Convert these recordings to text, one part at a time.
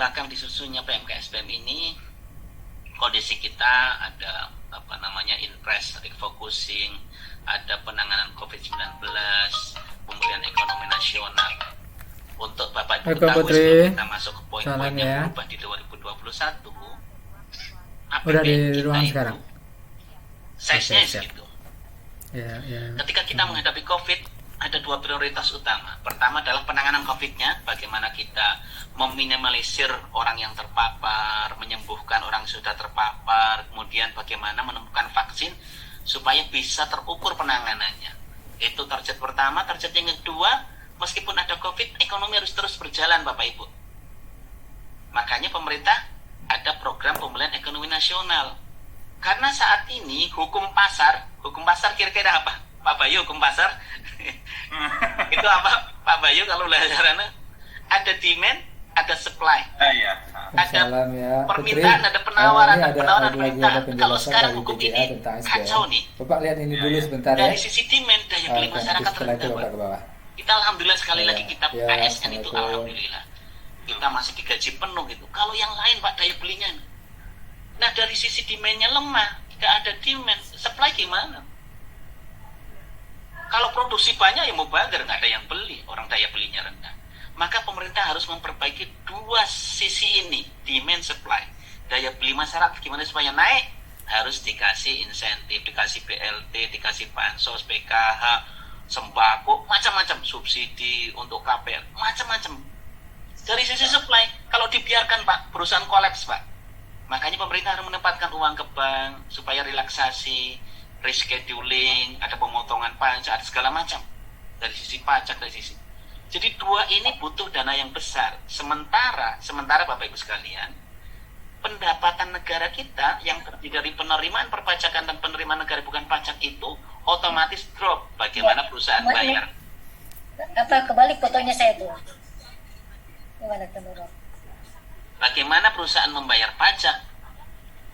belakang disusunnya PMKSBM ini, kondisi kita ada impres, refocusing, ada penanganan COVID-19, pemulihan ekonomi nasional. Untuk Bapak Ibu tahu, sebelum kita masuk ke poin-poin yang berubah di 2021, udah di APBN kita ruang itu sekarang. size-nya segitu. Ya. Ketika kita menghadapi COVID, ada dua prioritas utama. Pertama adalah penanganan COVID-nya, bagaimana kita meminimalisir orang yang terpapar, menyembuhkan orang yang sudah terpapar, kemudian bagaimana menemukan vaksin supaya bisa terukur penanganannya. Itu target pertama. Target yang kedua, meskipun ada COVID, ekonomi harus terus berjalan, Bapak Ibu. Makanya pemerintah ada program pemulihan ekonomi nasional. Karena saat ini hukum pasar kira-kira apa? Pak Bayu, hukum pasar? Itu apa, Pak Bayu, kalau belajarannya? Ada demand, ada supply. Ada permintaan, ada penawaran, ada permintaan. Kalau sekarang hukum ini kacau nih. Bapak lihat ini dulu sebentar ya. Dari sisi demand, daya beli masyarakat rendah. Kita alhamdulillah sekali lagi kita KSN itu alhamdulillah kita masih digaji penuh gitu. Kalau yang lain Pak, daya belinya, nah dari sisi demandnya lemah, tidak ada demand, supply gimana? Kalau produksi banyak ya mau bazar, nggak ada yang beli, orang daya belinya rendah. Maka pemerintah harus memperbaiki dua sisi ini, demand supply. Daya beli masyarakat gimana supaya naik? Harus dikasih insentif, dikasih BLT, dikasih bansos, PKH, sembako, macam-macam, subsidi untuk KPR, macam-macam. Dari sisi supply, kalau dibiarkan Pak, perusahaan kolaps Pak. Makanya pemerintah harus menempatkan uang ke bank supaya relaksasi, rescheduling, ada pemotongan pajak, ada segala macam. Dari sisi pajak, dari sisi. Jadi dua ini butuh dana yang besar. Sementara Bapak Ibu sekalian, pendapatan negara kita yang terdiri dari penerimaan perpajakan dan penerimaan negara bukan pajak itu otomatis drop. Bagaimana perusahaan bayar? Kebalik fotonya saya tuh. Gimana teman-teman? Bagaimana perusahaan membayar pajak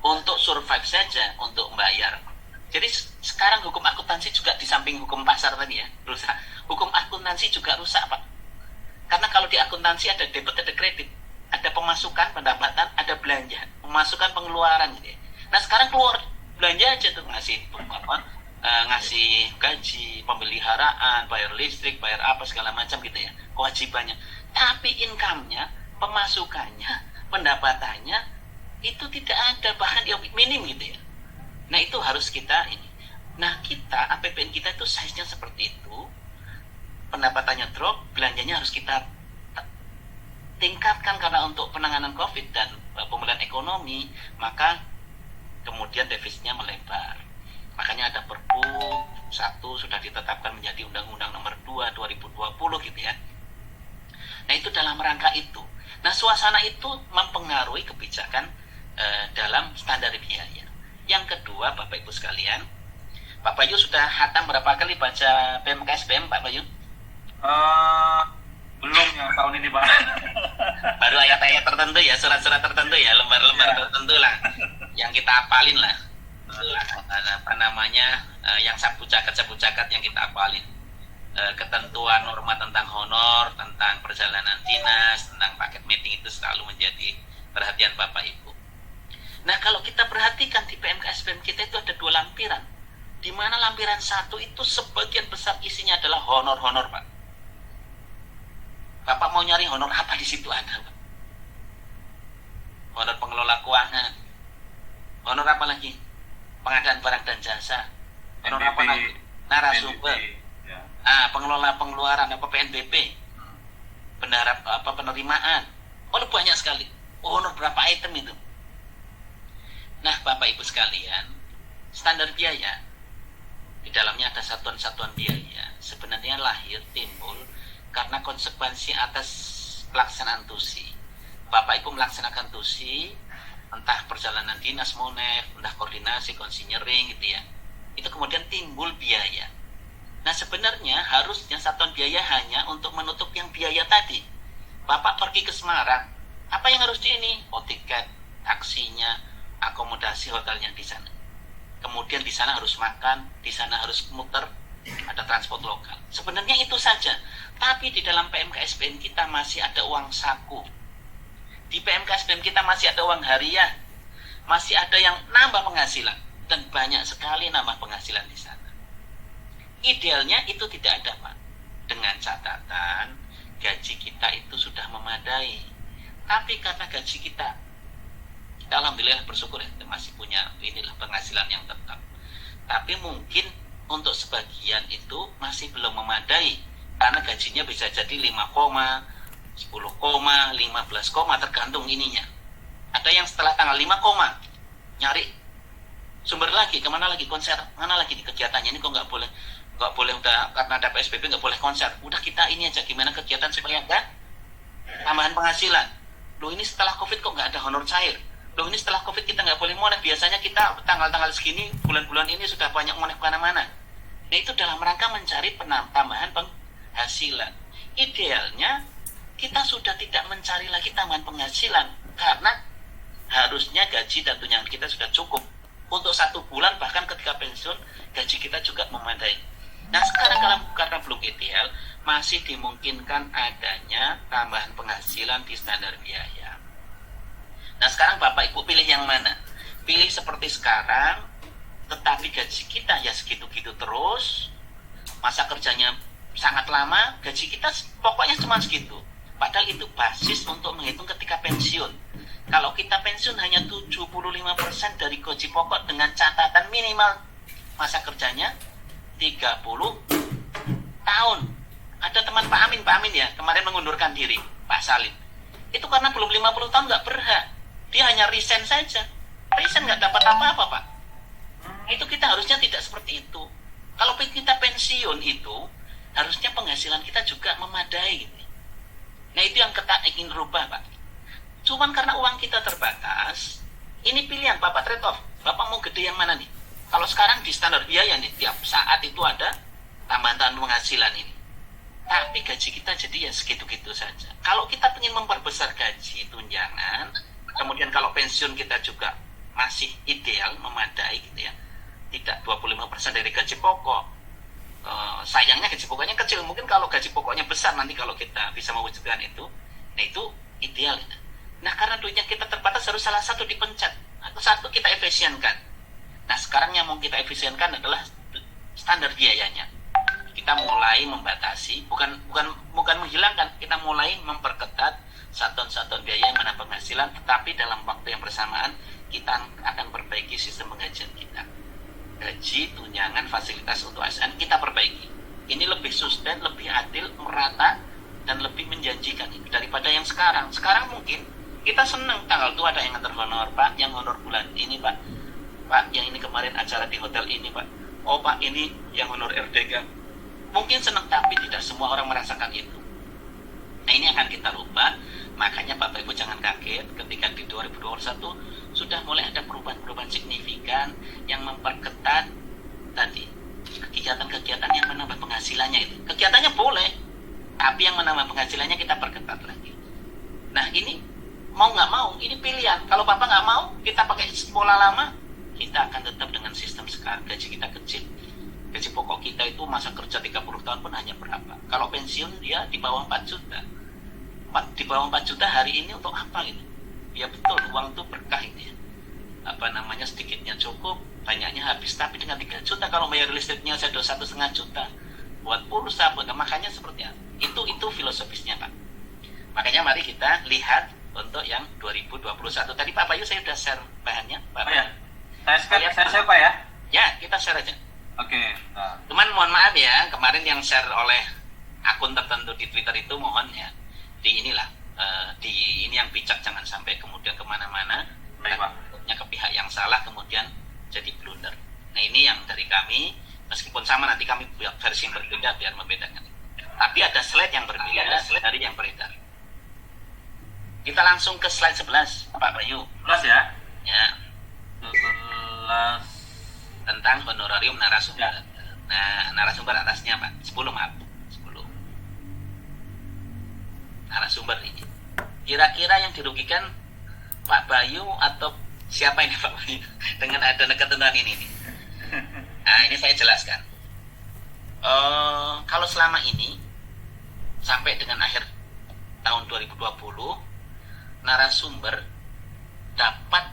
untuk survive saja, untuk membayar. Jadi sekarang hukum akuntansi juga di samping hukum pasar tadi ya, rusak. Hukum akuntansi juga rusak Pak. Karena kalau di akuntansi ada debit, ada kredit, ada pemasukan, pendapatan, ada belanja, pemasukan, pengeluaran gitu ya. Nah sekarang keluar belanja aja tuh, ngasih gaji, pemeliharaan, bayar listrik, bayar apa segala macam gitu ya, kewajibannya. Tapi income-nya, pemasukannya, pendapatannya itu tidak ada, bahkan yang minim gitu ya. Nah itu harus kita ini. Nah kita, APBN kita itu size-nya seperti itu, pendapatannya drop, belanjanya harus kita tingkatkan karena untuk penanganan COVID dan pemulihan ekonomi, maka kemudian defisitnya melebar. Makanya ada Perpu 1 sudah ditetapkan menjadi Undang-Undang Nomor 2 2020 gitu ya. Nah itu dalam rangka itu. Nah suasana itu mempengaruhi kebijakan dalam standar biaya. Yang kedua Bapak Ibu sekalian, Pak Bayu sudah hatam berapa kali baca PMKSBM Pak Bayu? Belum yang tahun ini Pak. Baru ayat-ayat tertentu ya, surat-surat tertentu ya, lembar-lembar tertentu lah yang kita hafalin lah. Yang sabu-cakat yang kita hafalin. Ketentuan norma tentang honor, tentang perjalanan dinas, tentang paket meeting itu selalu menjadi perhatian Bapak Ibu. Nah kalau kita perhatikan di PMKSBM kita itu ada dua lampiran, di mana lampiran satu itu sebagian besar isinya adalah honor-honor Pak. Bapak mau nyari honor apa di situ ada Pak? Honor pengelola keuangan, honor apa lagi? Pengadaan barang dan jasa, honor apa lagi? Narasumber, pengelola pengeluaran apa PNBP, penerimaan, honor banyak sekali. Honor berapa item itu? Nah Bapak Ibu sekalian, standar biaya di dalamnya ada satuan-satuan biaya sebenarnya lahir timbul karena konsekuensi atas pelaksanaan TUSI. Bapak Ibu melaksanakan TUSI, entah perjalanan dinas monef, entah koordinasi, konsinyering gitu ya, itu kemudian timbul biaya. Nah sebenarnya harusnya satuan biaya hanya untuk menutup yang biaya tadi. Bapak pergi ke Semarang, apa yang harus oh tiket, taksinya, akomodasi hotelnya di sana. Kemudian di sana harus makan, di sana harus muter, ada transport lokal. Sebenarnya itu saja. Tapi di dalam PMKSBM kita masih ada uang saku. Di PMK SBM kita masih ada uang hariah, masih ada yang nambah penghasilan, dan banyak sekali nambah penghasilan di sana. Idealnya itu tidak ada, Pak. Dengan catatan gaji kita itu sudah memadai. Tapi karena gaji kita alhamdulillah bersyukur ya, masih punya inilah penghasilan yang tetap. Tapi mungkin untuk sebagian itu masih belum memadai karena gajinya bisa jadi 5, 10, 15, tergantung ininya. Ada yang setelah tanggal 5, nyari sumber lagi, kemana lagi konser, mana lagi di kegiatannya ini kok nggak boleh udah karena ada PSBB nggak boleh konser. Udah kita ini aja gimana kegiatan supaya enggak tambahan penghasilan. Loh ini setelah COVID kok nggak ada honor cair. Loh ini setelah COVID kita nggak boleh monek. Biasanya kita tanggal-tanggal segini, bulan-bulan ini sudah banyak monek mana-mana. Nah itu dalam rangka mencari tambahan penghasilan. Idealnya kita sudah tidak mencari lagi tambahan penghasilan karena harusnya gaji dan tunjangan kita sudah cukup untuk 1 bulan, bahkan ketika pensiun gaji kita juga memadai. Nah sekarang karena belum ideal, masih dimungkinkan adanya tambahan penghasilan di standar biaya. Nah sekarang Bapak Ibu pilih yang mana? Pilih seperti sekarang, tetapi gaji kita ya segitu-gitu terus, masa kerjanya sangat lama, gaji kita pokoknya cuma segitu. Padahal itu basis untuk menghitung ketika pensiun. Kalau kita pensiun hanya 75% dari gaji pokok dengan catatan minimal masa kerjanya 30 tahun. Ada teman Pak Amin ya, kemarin mengundurkan diri, Pak Salim. Itu karena belum 50 tahun nggak berhak. Dia hanya resign saja. Resign nggak dapat apa-apa, Pak. Itu kita harusnya tidak seperti itu. Kalau kita pensiun itu, harusnya penghasilan kita juga memadai. Gitu. Nah itu yang kita ingin rubah, Pak. Cuman karena uang kita terbatas, ini pilihan Bapak trade off. Bapak mau gede yang mana nih? Kalau sekarang di standar biaya nih, tiap saat itu ada tambahan penghasilan ini. Tapi gaji kita jadi ya segitu-gitu saja. Kalau kita ingin memperbesar gaji tunjangan, kemudian kalau pensiun kita juga masih ideal, memadai gitu ya, tidak 25% dari gaji pokok. Sayangnya gaji pokoknya kecil. Mungkin kalau gaji pokoknya besar nanti kalau kita bisa mewujudkan itu, nah itu ideal. Nah karena duitnya kita terbatas, harus salah satu dipencet atau satu kita efisienkan. Nah sekarang yang mau kita efisienkan adalah standar biayanya. Kita mulai membatasi, bukan menghilangkan, kita mulai memperketat satuan-satuan biaya yang menambah penghasilan, tetapi dalam waktu yang bersamaan kita akan perbaiki sistem penggajian kita. Gaji, tunjangan, fasilitas untuk ASN kita perbaiki. Ini lebih sustain, lebih adil, merata, dan lebih menjanjikan daripada yang sekarang. Sekarang mungkin kita senang tanggal itu ada yang ngantar honor, Pak, yang honor bulan ini, Pak, yang ini kemarin acara di hotel ini, Pak. Oh, Pak, ini yang honor RDK. Mungkin senang, tapi tidak semua orang merasakan itu. Nah, ini akan kita rubah. Makanya Bapak Ibu jangan kaget ketika di 2021 sudah mulai ada perubahan-perubahan signifikan yang memperketat tadi kegiatan-kegiatan yang menambah penghasilannya itu. Kegiatannya boleh, tapi yang menambah penghasilannya kita perketat lagi. Nah, ini mau nggak mau, ini pilihan. Kalau Bapak nggak mau, kita pakai pola lama, kita akan tetap dengan sistem sekarang. Gaji kita kecil. Gaji pokok kita itu masa kerja 30 tahun pun hanya berapa? Kalau pensiun dia di bawah 4 juta. Di bawah 4 juta hari ini untuk apa ini? Ya betul, uang itu berkah ini ya. Sedikitnya cukup, banyaknya habis. Tapi dengan 3 juta kalau bayar listriknya saya 1,5 juta. Buat pulsa, makanya seperti itu. Itu filosofisnya, Pak. Makanya mari kita lihat untuk yang 2021. Tadi Pak Bayu saya sudah share bahannya, Pak. Oh ya, saya share Pak ya? Ya, kita share aja. Oke. Nah. Cuman mohon maaf ya, kemarin yang share oleh akun tertentu di Twitter itu mohon ya, di inilah, di ini yang bijak, jangan sampai kemudian kemana-mana, takutnya ke pihak yang salah kemudian jadi blunder. Nah ini yang dari kami, meskipun sama nanti kami buat versi yang berbeda biar membedakan. Tapi ada slide yang berbeda dari yang beredar. Kita langsung ke slide 11, Pak Bayu. 11 ya? Ya. 11 tentang honorarium narasumber. Ya. Nah, narasumber atasnya Pak, 10 maaf. 10. Narasumber ini. Kira-kira yang dirugikan Pak Bayu atau siapa ini Pak Bayu dengan adanya ketentuan ini nih? Nah, ini saya jelaskan. Kalau selama ini sampai dengan akhir tahun 2020, narasumber dapat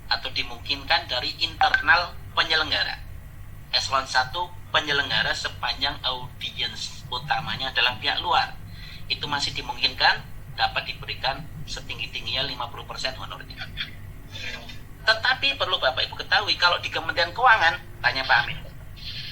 atau dimungkinkan dari internal penyelenggara. Eselon 1 penyelenggara sepanjang audiens utamanya adalah pihak luar. Itu masih dimungkinkan dapat diberikan setinggi-tingginya 50% honornya. Tetapi perlu Bapak Ibu ketahui, kalau di Kementerian Keuangan, tanya Pak Amin,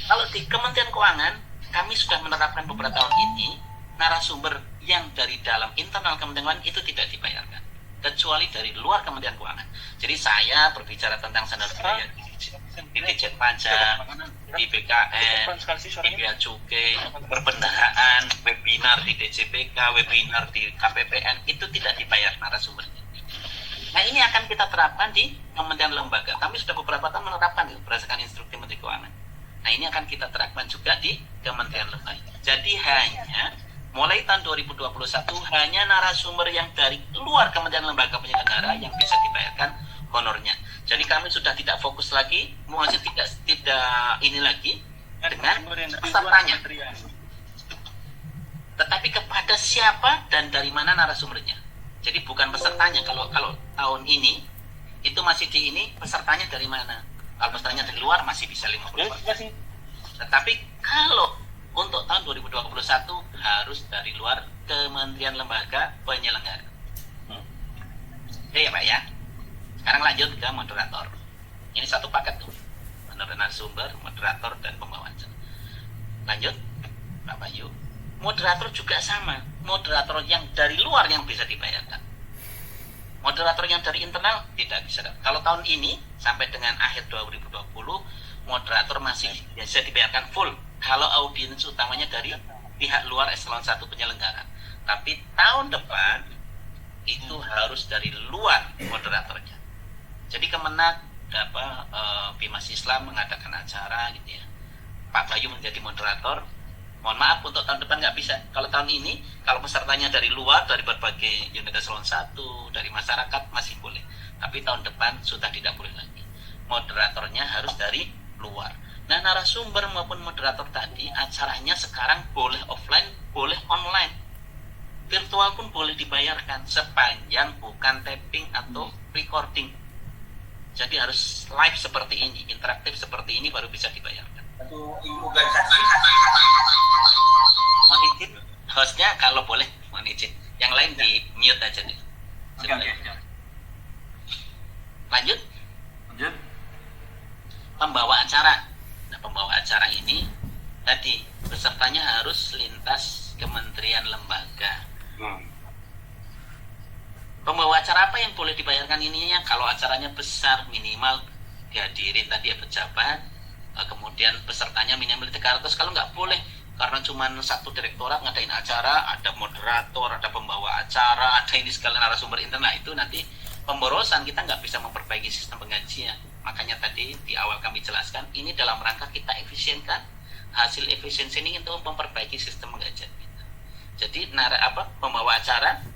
kalau di Kementerian Keuangan, kami sudah menerapkan beberapa tahun ini, narasumber yang dari dalam internal Kementerian Keuangan itu tidak dibayarkan, kecuali dari luar Kementerian Keuangan. Jadi saya berbicara tentang standar biaya di Ditjen Pajak, di BKN, di Bea Cukai, perbendaharaan, webinar di DJPK, webinar di KPPN, itu tidak dibayar narasumbernya. Nah ini akan kita terapkan di kementerian lembaga. Kami sudah beberapa tahun menerapkan berdasarkan instruksi Menteri Keuangan. Nah ini akan kita terapkan juga di kementerian lembaga. Jadi hanya mulai tahun 2021 hanya narasumber yang dari luar kementerian lembaga penyelenggara yang bisa dibayarkan honornya. Jadi kami sudah tidak fokus lagi, maksudnya tidak ini lagi dengan pesertanya. Tetapi kepada siapa dan dari mana narasumbernya. Jadi bukan pesertanya. Kalau tahun ini itu masih di ini, pesertanya dari mana? Kalau pesertanya dari luar masih bisa 50%. Tetapi kalau untuk tahun 2021 harus dari luar kementerian lembaga penyelenggara. Oke ya Pak ya. Sekarang lanjut ke moderator. Ini satu paket tuh. Narasumber, moderator, dan pembawa acara. Lanjut Pak Bayu. Moderator juga sama. Moderator yang dari luar yang bisa dibayarkan. Moderator yang dari internal tidak bisa. Kalau tahun ini sampai dengan akhir 2020, moderator masih bisa dibayarkan full. Kalau audiens utamanya dari pihak luar eselon 1 penyelenggara. Tapi tahun depan itu harus dari luar moderatornya. Jadi Kemenak Bimas Islam mengadakan acara gitu ya. Pak Bayu menjadi moderator. Mohon maaf untuk tahun depan nggak bisa. Kalau tahun ini, kalau pesertanya dari luar, dari berbagai unit eselon 1, dari masyarakat masih boleh. Tapi tahun depan sudah tidak boleh lagi. Moderatornya harus dari luar. Nah, narasumber maupun moderator tadi, acaranya sekarang boleh offline, boleh online. Virtual pun boleh dibayarkan, sepanjang bukan tapping atau recording. Jadi harus live seperti ini, interaktif seperti ini baru bisa dibayarkan. Mohon izin, hostnya kalau boleh, mohon izin. Yang lain di mute aja nih. Oke. Lanjut. Pembawa acara. Nah, pembawa acara ini tadi pesertanya harus lintas kementerian lembaga. Pembawa acara apa yang boleh dibayarkan ininya? Kalau acaranya besar, minimal dihadirin tadi ya pejabat, kemudian pesertanya minimal 300. Kalau nggak boleh, karena cuma satu direktorat ngadain acara, ada moderator, ada pembawa acara, ada ini segala narasumber internal, itu nanti pemborosan, kita nggak bisa memperbaiki sistem penggajian. Makanya tadi di awal kami jelaskan, ini dalam rangka kita efisienkan. Hasil efisiensi ini untuk memperbaiki sistem penggajian kita. Jadi pembawa acara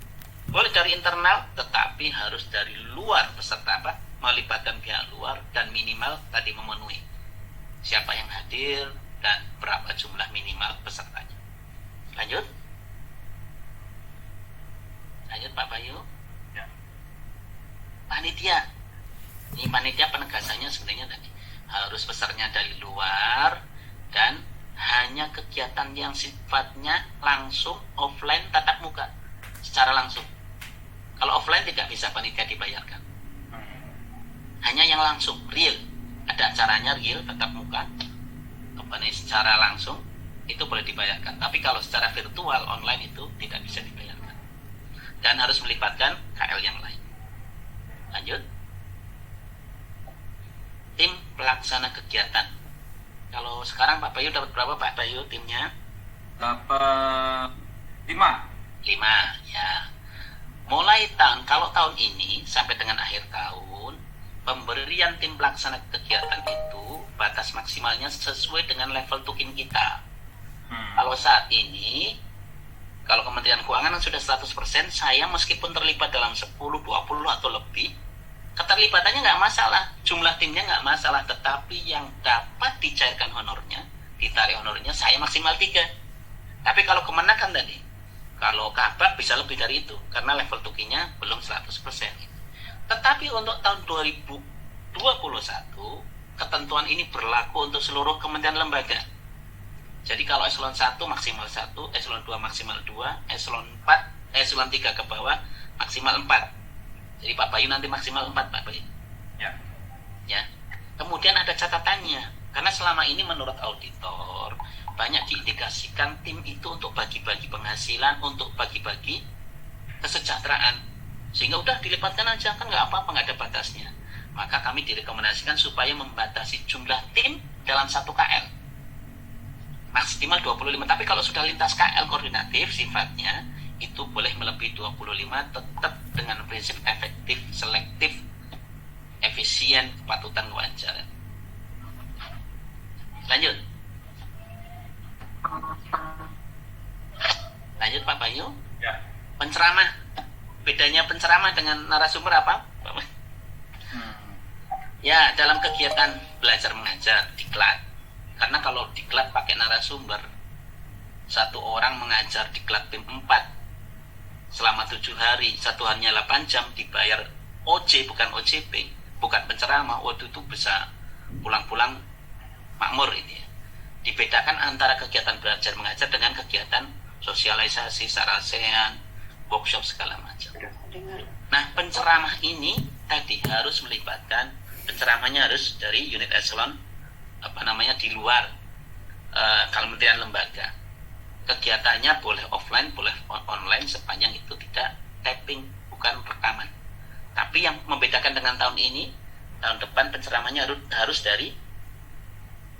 boleh dari internal, tetapi harus dari luar peserta melibatkan pihak luar dan minimal tadi memenuhi siapa yang hadir dan berapa jumlah minimal pesertanya. Lanjut Pak Bayu. Ya. Panitia. Ini panitia penegasannya sebenarnya tadi harus pesertanya dari luar dan hanya kegiatan yang sifatnya langsung offline tatap muka secara langsung. Kalau offline tidak bisa panitia dibayarkan. Hanya yang langsung, real. Ada acaranya real, tatap muka. Secara langsung, itu boleh dibayarkan. Tapi kalau secara virtual, online itu tidak bisa dibayarkan. Dan harus melibatkan KL yang lain. Lanjut. Tim pelaksana kegiatan. Kalau sekarang Pak Bayu dapat berapa Pak Bayu timnya? Dapat 5. 5, ya. Mulai kalau tahun ini sampai dengan akhir tahun, pemberian tim pelaksana kegiatan itu batas maksimalnya sesuai dengan level tukin kita. Kalau saat ini, kalau Kementerian Keuangan sudah 100%, saya meskipun terlibat dalam 10, 20 atau lebih, keterlibatannya nggak masalah, jumlah timnya nggak masalah, tetapi yang dapat dicairkan honornya, ditarik honornya, saya maksimal 3. Tapi kalau Kemenak kan tadi, Kalau kabak bisa lebih dari itu karena level tukinya belum 100%. Tetapi untuk tahun 2021 ketentuan ini berlaku untuk seluruh kementerian lembaga. Jadi kalau eselon 1 maksimal 1, eselon 2 maksimal 2, eselon 4, eselon 3 ke bawah maksimal 4. Jadi Pak Bayu nanti maksimal 4, Pak Bayu. Ya. Kemudian ada catatannya. Karena selama ini menurut auditor banyak diindikasikan tim itu untuk bagi-bagi penghasilan, untuk bagi-bagi kesejahteraan, sehingga udah dilipatkan aja, kan nggak apa-apa, nggak ada batasnya. Maka kami direkomendasikan supaya membatasi jumlah tim dalam satu KL maksimal 25. Tapi kalau sudah lintas KL koordinatif sifatnya itu boleh melebihi 25, tetap dengan prinsip efektif, selektif, efisien, kepatutan, kewajaran. Lanjut Pak Bayu. Ya. Penceramah. Bedanya penceramah dengan narasumber apa? Ya, dalam kegiatan belajar mengajar diklat. Karena kalau diklat pakai narasumber, satu orang mengajar diklat tim 4 selama 7 hari, satu harinya 8 jam, dibayar OJ bukan OJP, bukan penceramah. Waktu itu bisa pulang-pulang makmur ini ya. Dibedakan antara kegiatan belajar mengajar dengan kegiatan sosialisasi, sarasehan, workshop segala macam. Nah, penceramah ini tadi harus melibatkan, penceramahnya harus dari unit eselon di luar kementerian lembaga. Kegiatannya boleh offline, boleh online sepanjang itu tidak taping, bukan rekaman. Tapi yang membedakan dengan tahun ini, tahun depan penceramahnya harus dari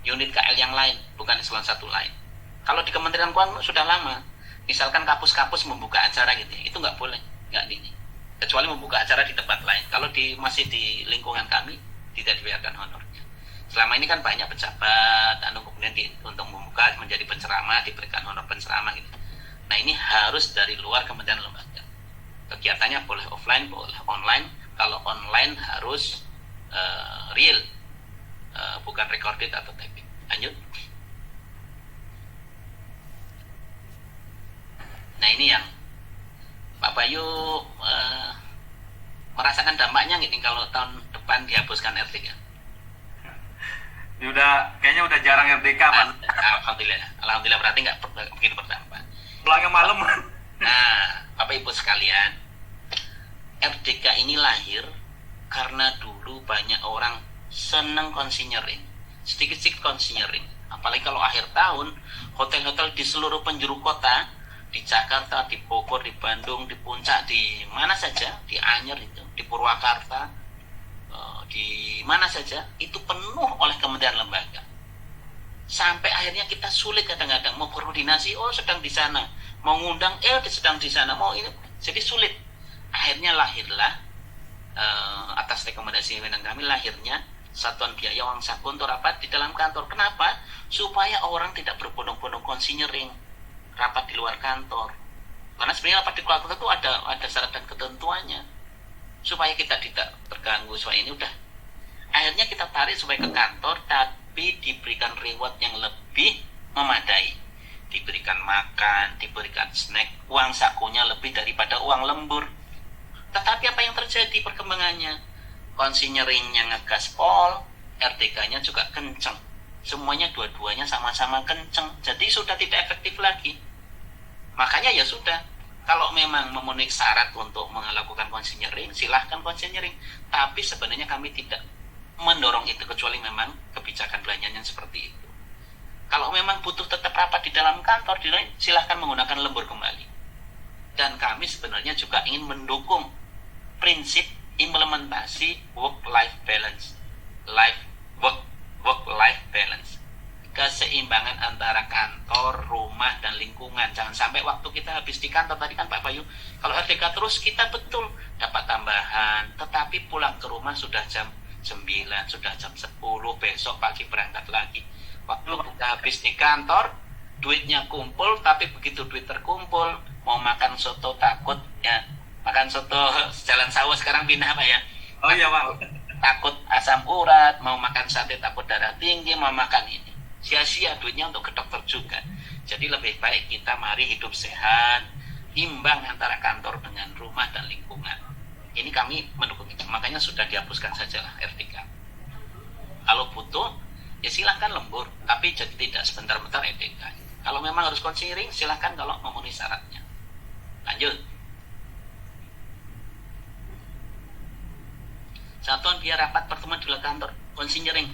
unit KL yang lain, bukan eselon 1 lain. Kalau di Kementerian Keuangan sudah lama, misalkan kapus-kapus membuka acara gitu ya, itu nggak boleh, nggak ini. Kecuali membuka acara di tempat lain. Kalau masih di lingkungan kami, tidak dibayarkan honornya. Selama ini kan banyak pejabat, kemudian untuk membuka menjadi penceramah, diberikan honor penceramah gitu. Nah ini harus dari luar Kementerian Lembaga. Kegiatannya boleh offline, boleh online. Kalau online harus real, bukan recorded atau taping. Lanjut. Nah ini yang Pak Bayu merasakan dampaknya gini kalau tahun depan dihapuskan RDK. Kayaknya udah jarang RDK, Mas. Alhamdulillah berarti nggak begitu berdampak. Pulangnya malam. Nah, Bapak Ibu sekalian, RDK ini lahir karena dulu banyak orang seneng konsinyering, sedikit-sedikit konsinyering. Apalagi kalau akhir tahun, hotel-hotel di seluruh penjuru kota, di Jakarta, di Bogor, di Bandung, di Puncak, di mana saja, di Anyer itu, di Purwakarta, di mana saja, itu penuh oleh kementerian lembaga. Sampai akhirnya kita sulit kadang-kadang mau koordinasi, sedang di sana, mau ngundang, sedang di sana, mau ini, jadi sulit. Akhirnya lahirlah atas rekomendasi pimpinan kami, lahirnya Satuan Biaya Uang Saku untuk rapat di dalam kantor. Kenapa? Supaya orang tidak berbondong-bondong konsinyering rapat di luar kantor. Karena sebenarnya rapat di luar kantor itu ada syarat dan ketentuannya. Supaya kita tidak terganggu. Supaya ini udah. Akhirnya kita tarik supaya ke kantor, tapi diberikan reward yang lebih memadai. Diberikan makan, diberikan snack, uang sakunya lebih daripada uang lembur. Tetapi apa yang terjadi perkembangannya? Konsinyeringnya ngegaspol, RDK-nya juga kenceng. Semuanya dua-duanya sama-sama kenceng. Jadi sudah tidak efektif lagi. Makanya ya sudah, kalau memang memenuhi syarat untuk melakukan konsinyering, silahkan konsinyering. Tapi sebenarnya kami tidak mendorong itu, kecuali memang kebijakan belanjanya seperti itu. Kalau memang butuh tetap rapat di dalam kantor, silahkan menggunakan lembur kembali. Dan kami sebenarnya juga ingin mendukung prinsip implementasi work-life balance, work-life balance, keseimbangan antara kantor, rumah, dan lingkungan. Jangan sampai waktu kita habis di kantor, tadi kan Pak Bayu, kalau RDK terus kita betul dapat tambahan, tetapi pulang ke rumah sudah jam 9, sudah jam 10, besok pagi berangkat lagi. Waktu kita habis di kantor, duitnya kumpul, tapi begitu duit terkumpul, mau makan soto takut ya, makan soto Jalan Sawo sekarang pindah Pak ya. Oh iya Pak. Takut asam urat, mau makan sate takut darah tinggi, mau makan ini. Sia-sia duitnya untuk ke dokter juga. Jadi lebih baik kita mari hidup sehat, imbang antara kantor dengan rumah dan lingkungan. Ini kami mendukung itu, makanya sudah dihapuskan sajalah RTK. Kalau butuh, ya silahkan lembur, tapi jadi tidak sebentar-bentar RTK. Kalau memang harus konseling, silahkan kalau memenuhi syaratnya. Lanjut. Satuan biaya rapat pertemuan di kantor, konseling.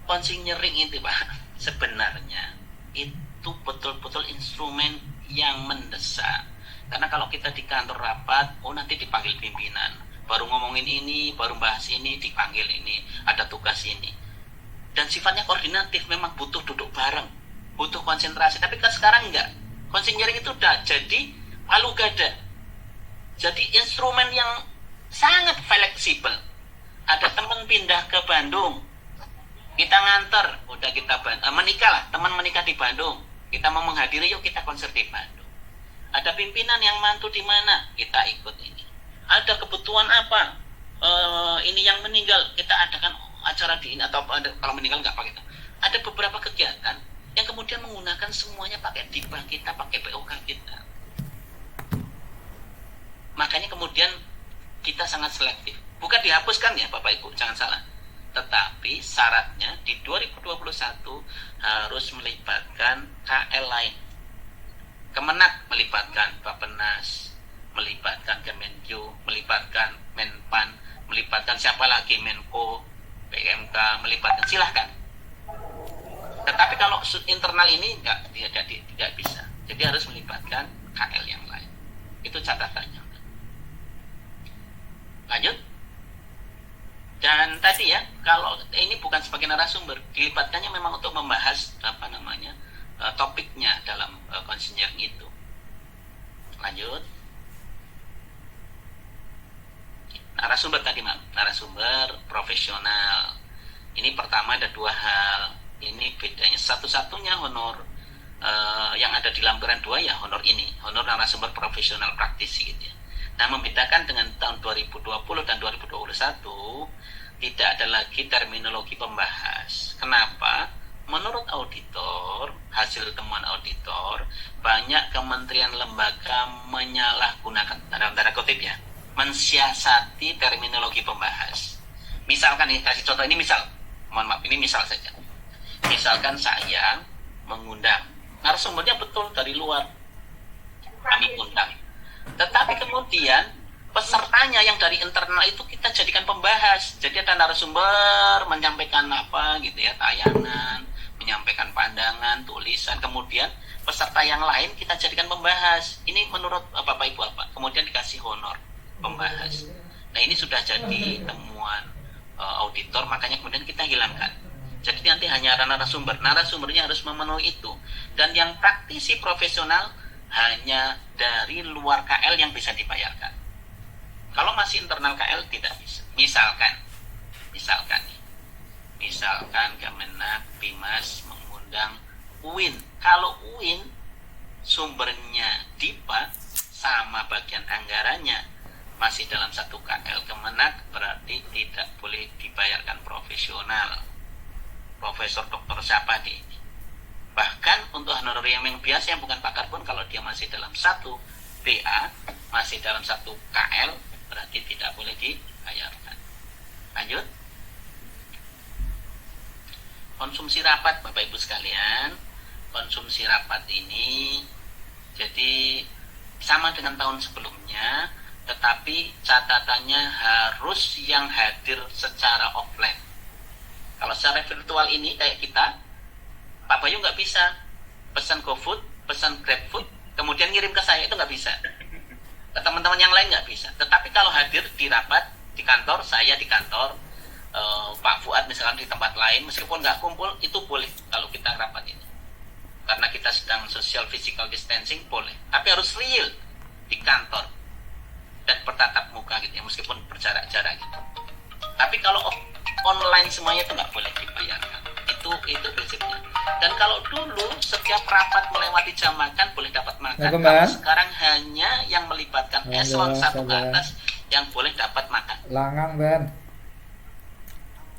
Konseling itu Pak, sebenarnya itu betul-betul instrumen yang mendesak. Karena kalau kita di kantor rapat, nanti dipanggil pimpinan, baru ngomongin ini, baru bahas ini, dipanggil ini, ada tugas ini. Dan sifatnya koordinatif, memang butuh duduk bareng, butuh konsentrasi. Tapi kan sekarang enggak. Konseling itu udah jadi palu gada. Jadi instrumen yang sangat fleksibel. Ada teman pindah ke Bandung, kita nganter, udah kita menikah lah, teman menikah di Bandung, kita mau menghadiri, yuk kita konser di Bandung. Ada pimpinan yang mantu di mana, kita ikut ini. Ada kebutuhan apa, ini yang meninggal, kita adakan acara di ini, atau kalau meninggal nggak pakai itu. Ada beberapa kegiatan yang kemudian menggunakan semuanya pakai dipa kita, pakai POK kita. Makanya kemudian kita sangat selektif. Bukan dihapuskan ya Bapak Ibu, jangan salah. Tetapi syaratnya di 2021 harus melibatkan KL lain. Kemenak melibatkan Bappenas, melibatkan Kemenkyu, melibatkan Menpan, melibatkan siapa lagi, Menko, PMK, melibatkan, silahkan. Tetapi kalau internal ini tidak bisa. Jadi harus melibatkan KL yang lain. Itu catatannya. Lanjut. Dan tadi ya, kalau ini bukan sebagai narasumber, dilibatkannya memang untuk membahas topiknya dalam konseling itu. Lanjut. Narasumber tadi, narasumber profesional. Ini pertama ada dua hal. Ini bedanya, satu-satunya honor yang ada di lampiran 2 ya honor ini, honor narasumber profesional praktisi gitu ya. Nah, membedakan dengan tahun 2020 dan 2021 tidak ada lagi terminologi pembahas. Kenapa? Menurut auditor, hasil temuan auditor, banyak kementerian lembaga menyalahgunakan, dalam tanda kutip ya, mensiasati terminologi pembahas. Misalkan nih, kasih contoh ini misal, mohon maaf, ini misal saja. Misalkan saya mengundang, narasumbernya betul dari luar, kami undang. Tetapi kemudian pesertanya yang dari internal itu kita jadikan pembahas. Jadi ada narasumber menyampaikan apa gitu ya, tayangan, menyampaikan pandangan, tulisan, kemudian peserta yang lain kita jadikan pembahas. Ini menurut Bapak Ibu apa? Kemudian dikasih honor pembahas. Nah, ini sudah jadi temuan auditor, makanya kemudian kita hilangkan. Jadi nanti hanya ada narasumbernya harus memenuhi itu. Dan yang praktisi profesional hanya dari luar KL yang bisa dibayarkan. Kalau masih internal KL tidak bisa. Misalkan Kemenak, Bimas mengundang UIN. Kalau UIN sumbernya DIPA sama bagian anggarannya masih dalam satu KL Kemenak, berarti tidak boleh dibayarkan profesional. Profesor doktor siapa di ini. Bahkan untuk honorarium yang biasa yang bukan pakar pun kalau dia masih dalam satu BA, masih dalam satu KL, berarti tidak boleh dibayarkan. Lanjut. Konsumsi rapat Bapak Ibu sekalian. Konsumsi rapat ini jadi sama dengan tahun sebelumnya, tetapi catatannya harus yang hadir secara offline. Kalau secara virtual ini kayak kita, Pak Bayu nggak bisa pesan GoFood, pesan GrabFood, kemudian ngirim ke saya, itu nggak bisa. Ke teman-teman yang lain nggak bisa. Tetapi kalau hadir di rapat, di kantor, saya di kantor, Pak Fuad misalkan di tempat lain, meskipun nggak kumpul, itu boleh kalau kita rapat ini. Karena kita sedang social physical distancing, boleh. Tapi harus real di kantor dan bertatap muka gitu ya, meskipun berjarak-jarak gitu. Tapi kalau online semuanya itu nggak boleh dibayarkan. Itu prinsipnya. Dan kalau dulu setiap rapat melewati jam makan boleh dapat makan. Kalau sekarang hanya yang melibatkan eselon 1 ke atas yang boleh dapat makan. Langang, Ben.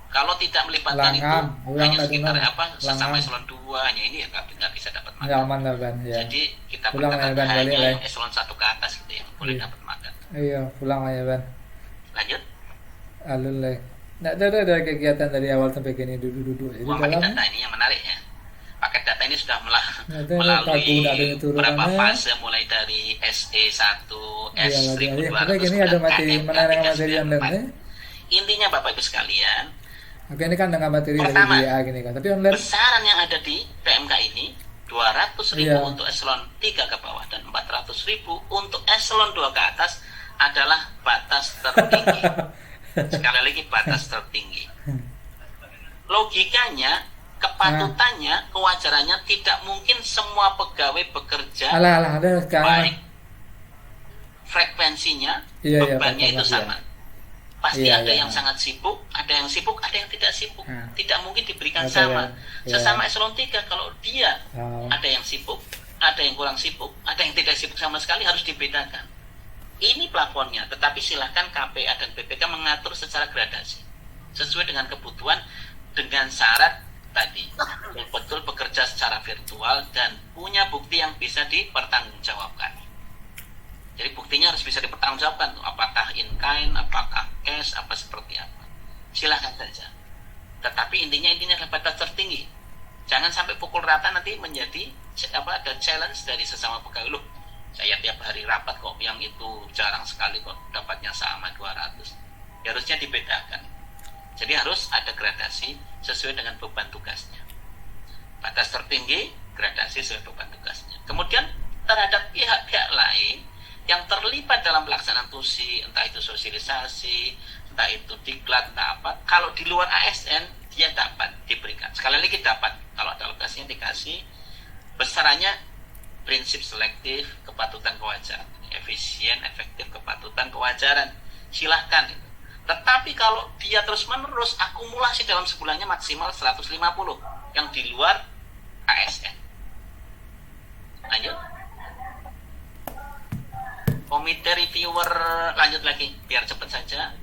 Kalau tidak melibatkan Langan, itu ulang hanya lagi, sekitar Bang. sesama Langan. eselon 2 hanya ini ya nggak bisa dapat makan. Nyaman lah kan ya. Jadi kita Ulang perkatakan ya, Ban, balik hanya lah. yang eselon 1 ke atas gitu yang boleh Iya. dapat makan. Iya, pulang aja kan. Lanjut. Alun lah. Nggak ada kegiatan dari awal sampai kini duduk-duduk. Jadi Uang paket dalam data ini yang menarik ya. Paket data ini sudah Nanti melalui ada beberapa turunannya. fase mulai dari SE1, Iya, S1200, tapi gini ada materi menarik materi yang lain. Intinya Bapak Ibu sekalian, Oke, ini kan dengan materi Pertama, dari DA gini kan. Tapi online besaran yang ada di PMK ini 200.000 Iya. untuk eselon 3 ke bawah dan 400.000 untuk eselon 2 ke atas adalah batas tertinggi. Sekali lagi batas tertinggi. Logikanya, kepatutannya, kewajarannya tidak mungkin semua pegawai bekerja alah ada baik sekarang. frekuensinya, Iya, iya, bebannya itu betul, sama. Pasti Iya, ada iya. yang sangat sibuk, ada yang tidak sibuk. Hmm. Tidak mungkin diberikan Ada sama. yang- iya. Sesama eselon 3 kalau dia Oh. ada yang sibuk, ada yang kurang sibuk, ada yang tidak sibuk sama sekali harus dibedakan. Ini plafonnya, tetapi silakan KPA dan BPK mengatur secara gradasi sesuai dengan kebutuhan dengan syarat tadi betul bekerja secara virtual dan punya bukti yang bisa dipertanggungjawabkan. Jadi buktinya harus bisa dipertanggungjawabkan, apakah in kind, apakah cash, apa seperti apa. Silahkan saja. Tetapi intinya adalah batas tertinggi. Jangan sampai pukul rata nanti menjadi ada challenge dari sesama pegawai. Loh, saya tiap hari rapat kok, yang itu jarang sekali kok dapatnya sama 200. Ya, harusnya dibedakan. Jadi harus ada gradasi sesuai dengan beban tugasnya. Batas tertinggi, gradasi sesuai beban tugasnya. Kemudian terhadap pihak-pihak lain yang terlibat dalam pelaksanaan TUSI, entah itu sosialisasi, entah itu diklat, entah apa, kalau di luar ASN dia dapat diberikan. Sekali lagi dapat, kalau ada alokasinya dikasih, besarannya prinsip selektif, kepatutan kewajaran, efisien, efektif, kepatutan kewajaran, silahkan. Tetapi kalau dia terus-menerus akumulasi dalam sebulannya maksimal 150 yang di luar ASN. Lanjut. Komite reviewer, lanjut lagi biar cepat saja.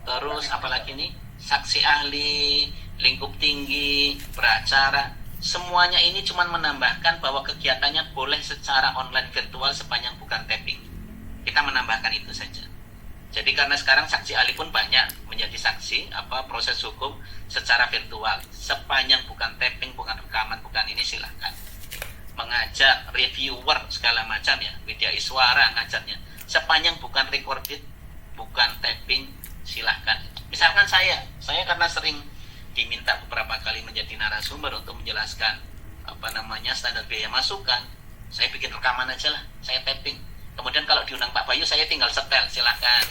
Terus apalagi nih, saksi ahli, lingkup tinggi, beracara, semuanya ini cuma menambahkan bahwa kegiatannya boleh secara online virtual sepanjang bukan tapping. Kita menambahkan itu saja. Jadi karena sekarang saksi ahli pun banyak menjadi saksi proses hukum secara virtual, sepanjang bukan tapping, bukan rekaman, bukan ini, silahkan. Mengajak reviewer segala macam ya, Widya Iswara ngajaknya, sepanjang bukan recorded, bukan tapping, silahkan. Misalkan saya karena sering diminta beberapa kali menjadi narasumber untuk menjelaskan standar biaya masukan, saya bikin rekaman aja lah, saya tapping. Kemudian kalau diundang Pak Bayu, saya tinggal setel, silahkan.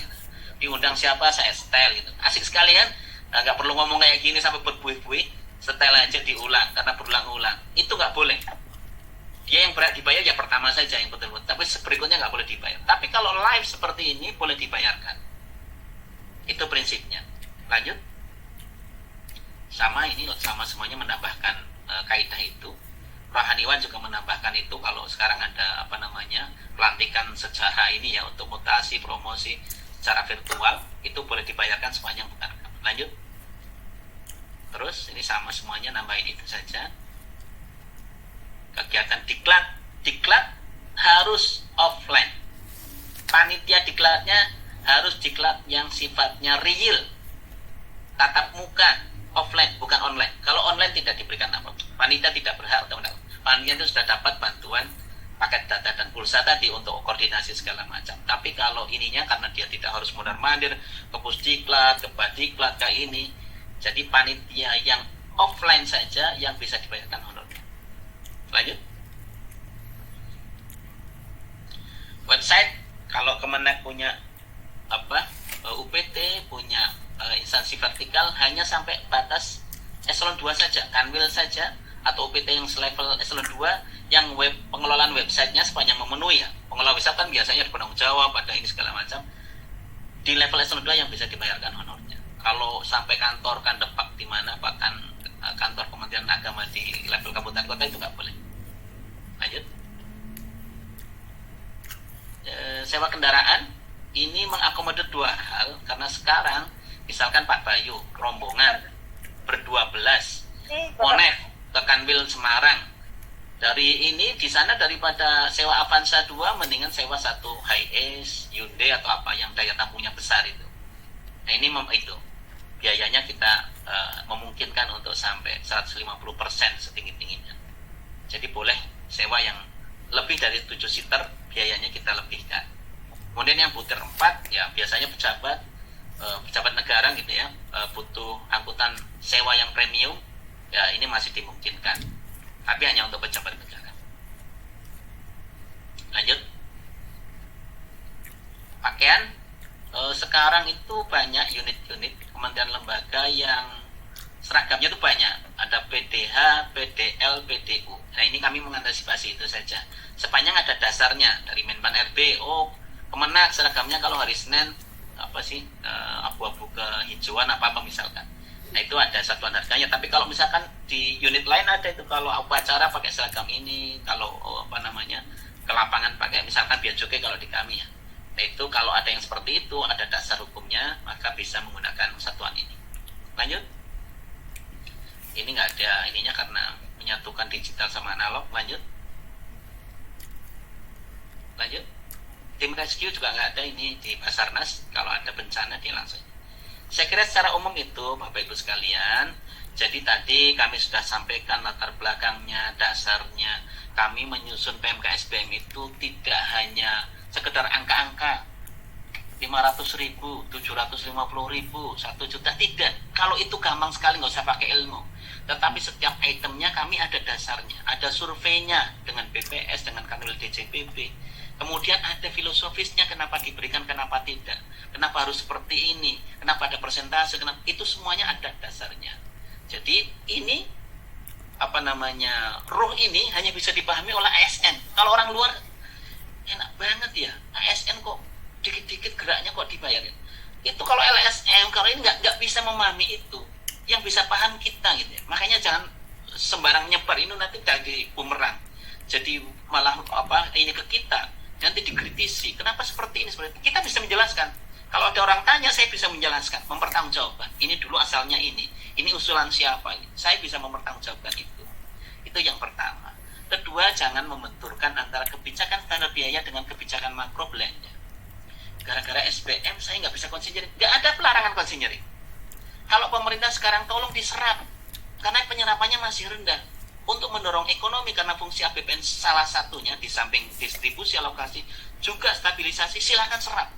Diundang siapa, saya setel gitu. Asik sekali kan, nggak perlu ngomong kayak gini sampai berbuih-buih, setel aja diulang karena berulang-ulang. Itu nggak boleh. Dia yang berat dibayar ya pertama saja yang betul-betul, tapi berikutnya nggak boleh dibayar. Tapi kalau live seperti ini boleh dibayarkan. Itu prinsipnya. Lanjut. Sama semuanya menambahkan kaidah itu. Rohaniwan juga menambahkan itu kalau sekarang ada pelantikan secara ini ya untuk mutasi promosi secara virtual itu boleh dibayarkan sepanjang bukan rekaman. Lanjut. Terus ini sama semuanya nambahin itu saja. Kegiatan diklat harus offline. Panitia diklatnya harus diklat yang sifatnya real, tatap muka, offline bukan online. Kalau online tidak diberikan apa, panitia tidak berhak untuk mendapat. Panitia itu sudah dapat bantuan paket data dan pulsa tadi untuk koordinasi segala macam. Tapi kalau ininya karena dia tidak harus mondar-mandir ke pusdiklat, ke badiklat, ke ini, jadi panitia yang offline saja yang bisa dibayarkan honornya. Lanjut. Website, kalau Kemenak punya UPT punya instansi vertikal hanya sampai batas eselon 2 saja, kanwil saja, atau UPT yang selevel eselon 2 yang pengelolaan websitenya sepanjang memenuhi ya. Pengelola website kan biasanya bertanggung jawab pada ini segala macam. Di level eselon 2 yang bisa dibayarkan honornya. Kalau sampai kantor kan depak di mana, bahkan kantor Kementerian Agama di level kabupaten kota itu nggak boleh. Lanjut. Sewa kendaraan ini mengakomodir dua hal, karena sekarang misalkan Pak Bayu rombongan berdua belas, Bapak. Monet ke Kanwil Semarang. Dari ini di sana daripada sewa Avanza 2 mendingan sewa satu Hiace, Hyundai atau apa yang daya tampungnya besar itu. Nah ini itu biayanya kita memungkinkan untuk sampai 150% setinggi-tingginya. Jadi boleh sewa yang lebih dari 7 seater, biayanya kita lebihkan. Kemudian yang butir 4 ya biasanya pejabat negara gitu ya, butuh angkutan sewa yang premium, ya ini masih dimungkinkan, tapi hanya untuk pejabat negara. Lanjut. Pakaian, sekarang itu banyak unit-unit kementerian lembaga yang seragamnya itu banyak. Ada PDH, PDL, PDU. Nah ini kami mengantisipasi itu saja. Sepanjang ada dasarnya dari Menpan RB, Kemenak seragamnya kalau hari Senin abu-abu kehijauan apa misalkan. Nah itu ada satuan harganya. Tapi kalau misalkan di unit lain ada itu, kalau upacara pakai seragam ini, kalau ke lapangan pakai misalkan bea cukai kalau di kami ya. Nah itu kalau ada yang seperti itu, ada dasar hukumnya, maka bisa menggunakan satuan ini. Lanjut. Ini nggak ada ininya karena menyatukan digital sama analog. Lanjut. Tim rescue juga nggak ada ini di Basarnas. Kalau ada bencana dia langsung. Saya kira secara umum itu Bapak Ibu sekalian. Jadi tadi kami sudah sampaikan latar belakangnya, dasarnya. Kami menyusun PMK-SBM itu tidak hanya sekedar angka-angka 500.000, 750.000, 1 juta, tidak. Kalau itu gampang sekali, nggak usah pakai ilmu. Tetapi setiap itemnya kami ada dasarnya, ada surveinya dengan BPS, dengan Kanwil DJPB. Kemudian ada filosofisnya, kenapa diberikan, kenapa tidak, kenapa harus seperti ini, kenapa ada persentase, kenapa itu semuanya ada dasarnya. Jadi ini ruh ini hanya bisa dipahami oleh ASN. Kalau orang luar enak banget ya, ASN kok dikit-dikit geraknya kok dibayarin. Itu kalau LSM, kalau ini nggak bisa memahami itu. Yang bisa paham kita gitu ya. Makanya jangan sembarang nyebar, ini nanti jadi bumerang. Jadi malah ini ke kita. Nanti dikritisi, kenapa seperti ini, seperti itu. Kita bisa menjelaskan. Kalau ada orang tanya, saya bisa menjelaskan, mempertanggungjawabkan. Ini dulu asalnya ini usulan siapa? Saya bisa mempertanggungjawabkan itu. Itu yang pertama. Kedua, jangan membenturkan antara kebijakan standar biaya dengan kebijakan makro belanja. Gara-gara SBM, saya nggak bisa konsinyering. Nggak ada pelarangan konsinyering. Kalau pemerintah sekarang tolong diserap, karena penyerapannya masih rendah. Untuk mendorong ekonomi, karena fungsi APBN salah satunya di samping distribusi alokasi juga stabilisasi, silakan serap.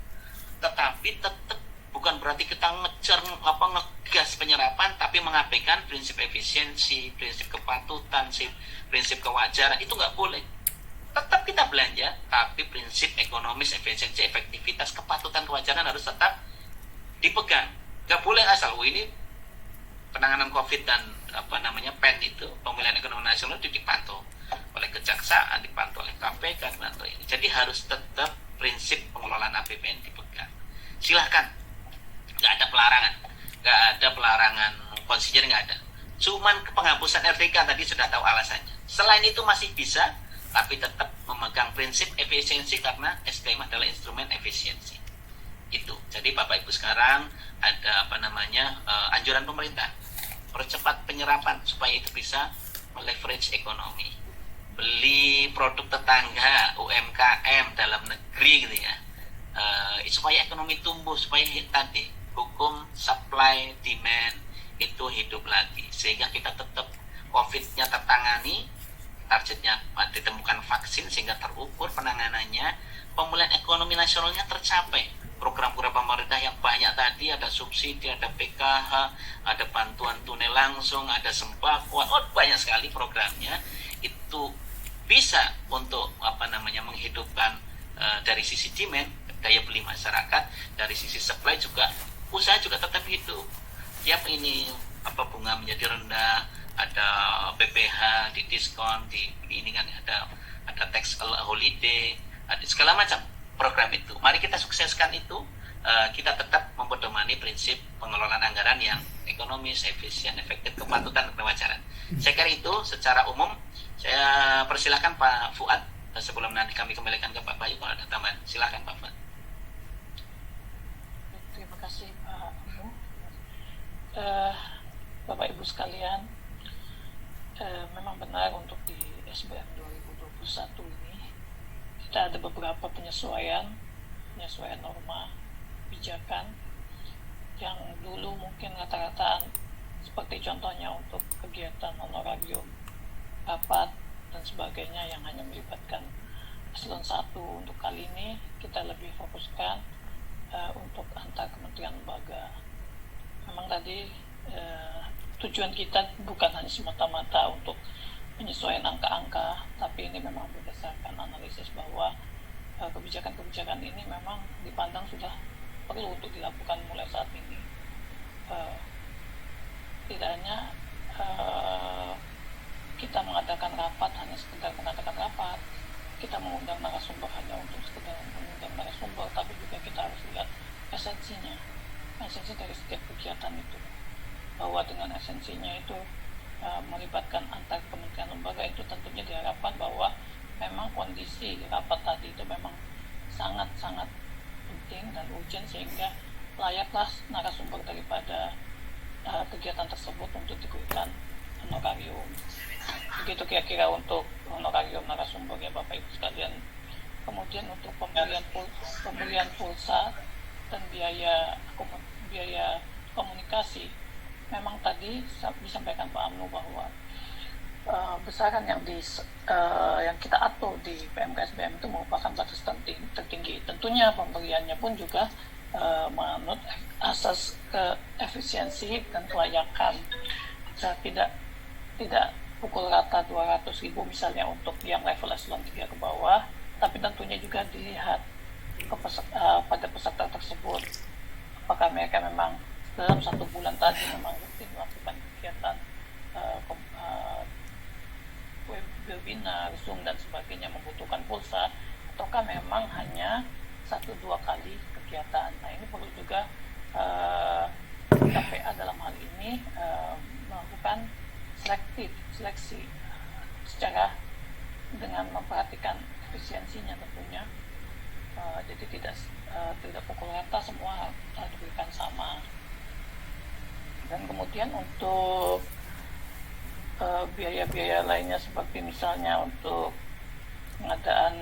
Tetapi tetap bukan berarti kita ngegas penyerapan tapi mengabaikan prinsip efisiensi, prinsip kepatutan, prinsip kewajaran, itu nggak boleh. Tetap kita belanja, tapi prinsip ekonomis, efisiensi, efektivitas, kepatutan, kewajaran harus tetap dipegang. Nggak boleh asal ini penanganan COVID dan PEN itu, pemulihan ekonomi nasional itu dipantau oleh kejaksaan, dipantau oleh KPK, dipantau ini. Jadi harus tetap prinsip pengelolaan APBN dipegang. Silahkan, nggak ada pelarangan konsinyering, nggak ada. Cuman penghapusan RDK tadi sudah tahu alasannya. Selain itu masih bisa, tapi tetap memegang prinsip efisiensi karena SBM adalah instrumen efisiensi. Itu. Jadi Bapak Ibu sekarang ada anjuran pemerintah, percepat penyerapan supaya itu bisa meleverage ekonomi. Beli produk tetangga, UMKM dalam negeri gitu ya. Supaya ekonomi tumbuh, supaya tadi hukum supply demand itu hidup lagi, sehingga kita tetap COVID-nya tertangani, targetnya ditemukan vaksin sehingga terukur penanganannya, pemulihan ekonomi nasionalnya tercapai. Program-program pemerintah yang banyak tadi, ada subsidi, ada PKH, ada bantuan tunai langsung, ada sembako, banyak sekali programnya. Itu bisa untuk menghidupkan dari sisi demand, daya beli masyarakat, dari sisi supply juga usaha juga tetap hidup. Tiap ini bunga menjadi rendah, ada PPH di diskon, ini kan ada tax holiday, ada segala macam program itu. Mari kita sukseskan itu. Kita tetap mempedomani prinsip pengelolaan anggaran yang ekonomis, efisien, efektif, kepatutan, kewajaran. Saya kira itu secara umum. Saya persilahkan Pak Fuad sebelum nanti kami kembalikan ke Pak Bayu kalau ada tambahan. Silakan Pak Fuad. Terima kasih Pak Abu. Bapak Ibu sekalian, memang benar untuk di SBM 2021 ini kita ada beberapa penyesuaian norma kebijakan yang dulu mungkin rata-rata seperti contohnya untuk kegiatan honorarium, rapat dan sebagainya yang hanya melibatkan eselon 1. Untuk kali ini kita lebih fokuskan untuk antar kementerian lembaga. Memang tadi tujuan kita bukan hanya semata-mata untuk penyesuaian angka-angka, tapi ini memang berdasarkan analisis bahwa kebijakan-kebijakan ini memang dipandang sudah perlu untuk dilakukan mulai saat ini. Tidak hanya kita mengadakan rapat hanya sekedar mengadakan rapat, kita mengundang narasumber hanya untuk sekedar mengundang narasumber, tapi juga kita harus lihat esensi dari setiap kegiatan itu, bahwa dengan esensinya itu melibatkan antar kementerian lembaga, itu tentunya diharapkan bahwa memang kondisi rapat tadi itu memang sangat-sangat penting dan urgent, sehingga layaklah narasumber daripada kegiatan tersebut untuk diberikan honorarium. Begitu kira-kira untuk honorarium narasumber ya Bapak Ibu sekalian. Kemudian untuk pembelian pulsa dan biaya komunikasi, memang tadi disampaikan Pak Amnu bahwa besaran yang kita atur di PMK/SBM itu merupakan batas tertinggi. Tentunya pemberiannya pun juga menurut asas efisiensi dan kelayakan. Tidak pukul rata 200.000 misalnya untuk yang level eselon 3 ke bawah, tapi tentunya juga dilihat pada peserta tersebut, apakah mereka memang dalam 1 bulan tadi memang rutin melakukan kegiatan webinar, Zoom dan sebagainya, membutuhkan pulsa, ataukah memang hanya 1-2 kali kegiatan. Nah, ini perlu juga KPA dalam hal ini melakukan seleksi secara dengan memperhatikan efisiensinya tentunya. Jadi tidak pukul rata, semua diberikan sama. Dan kemudian untuk biaya-biaya lainnya seperti misalnya untuk pengadaan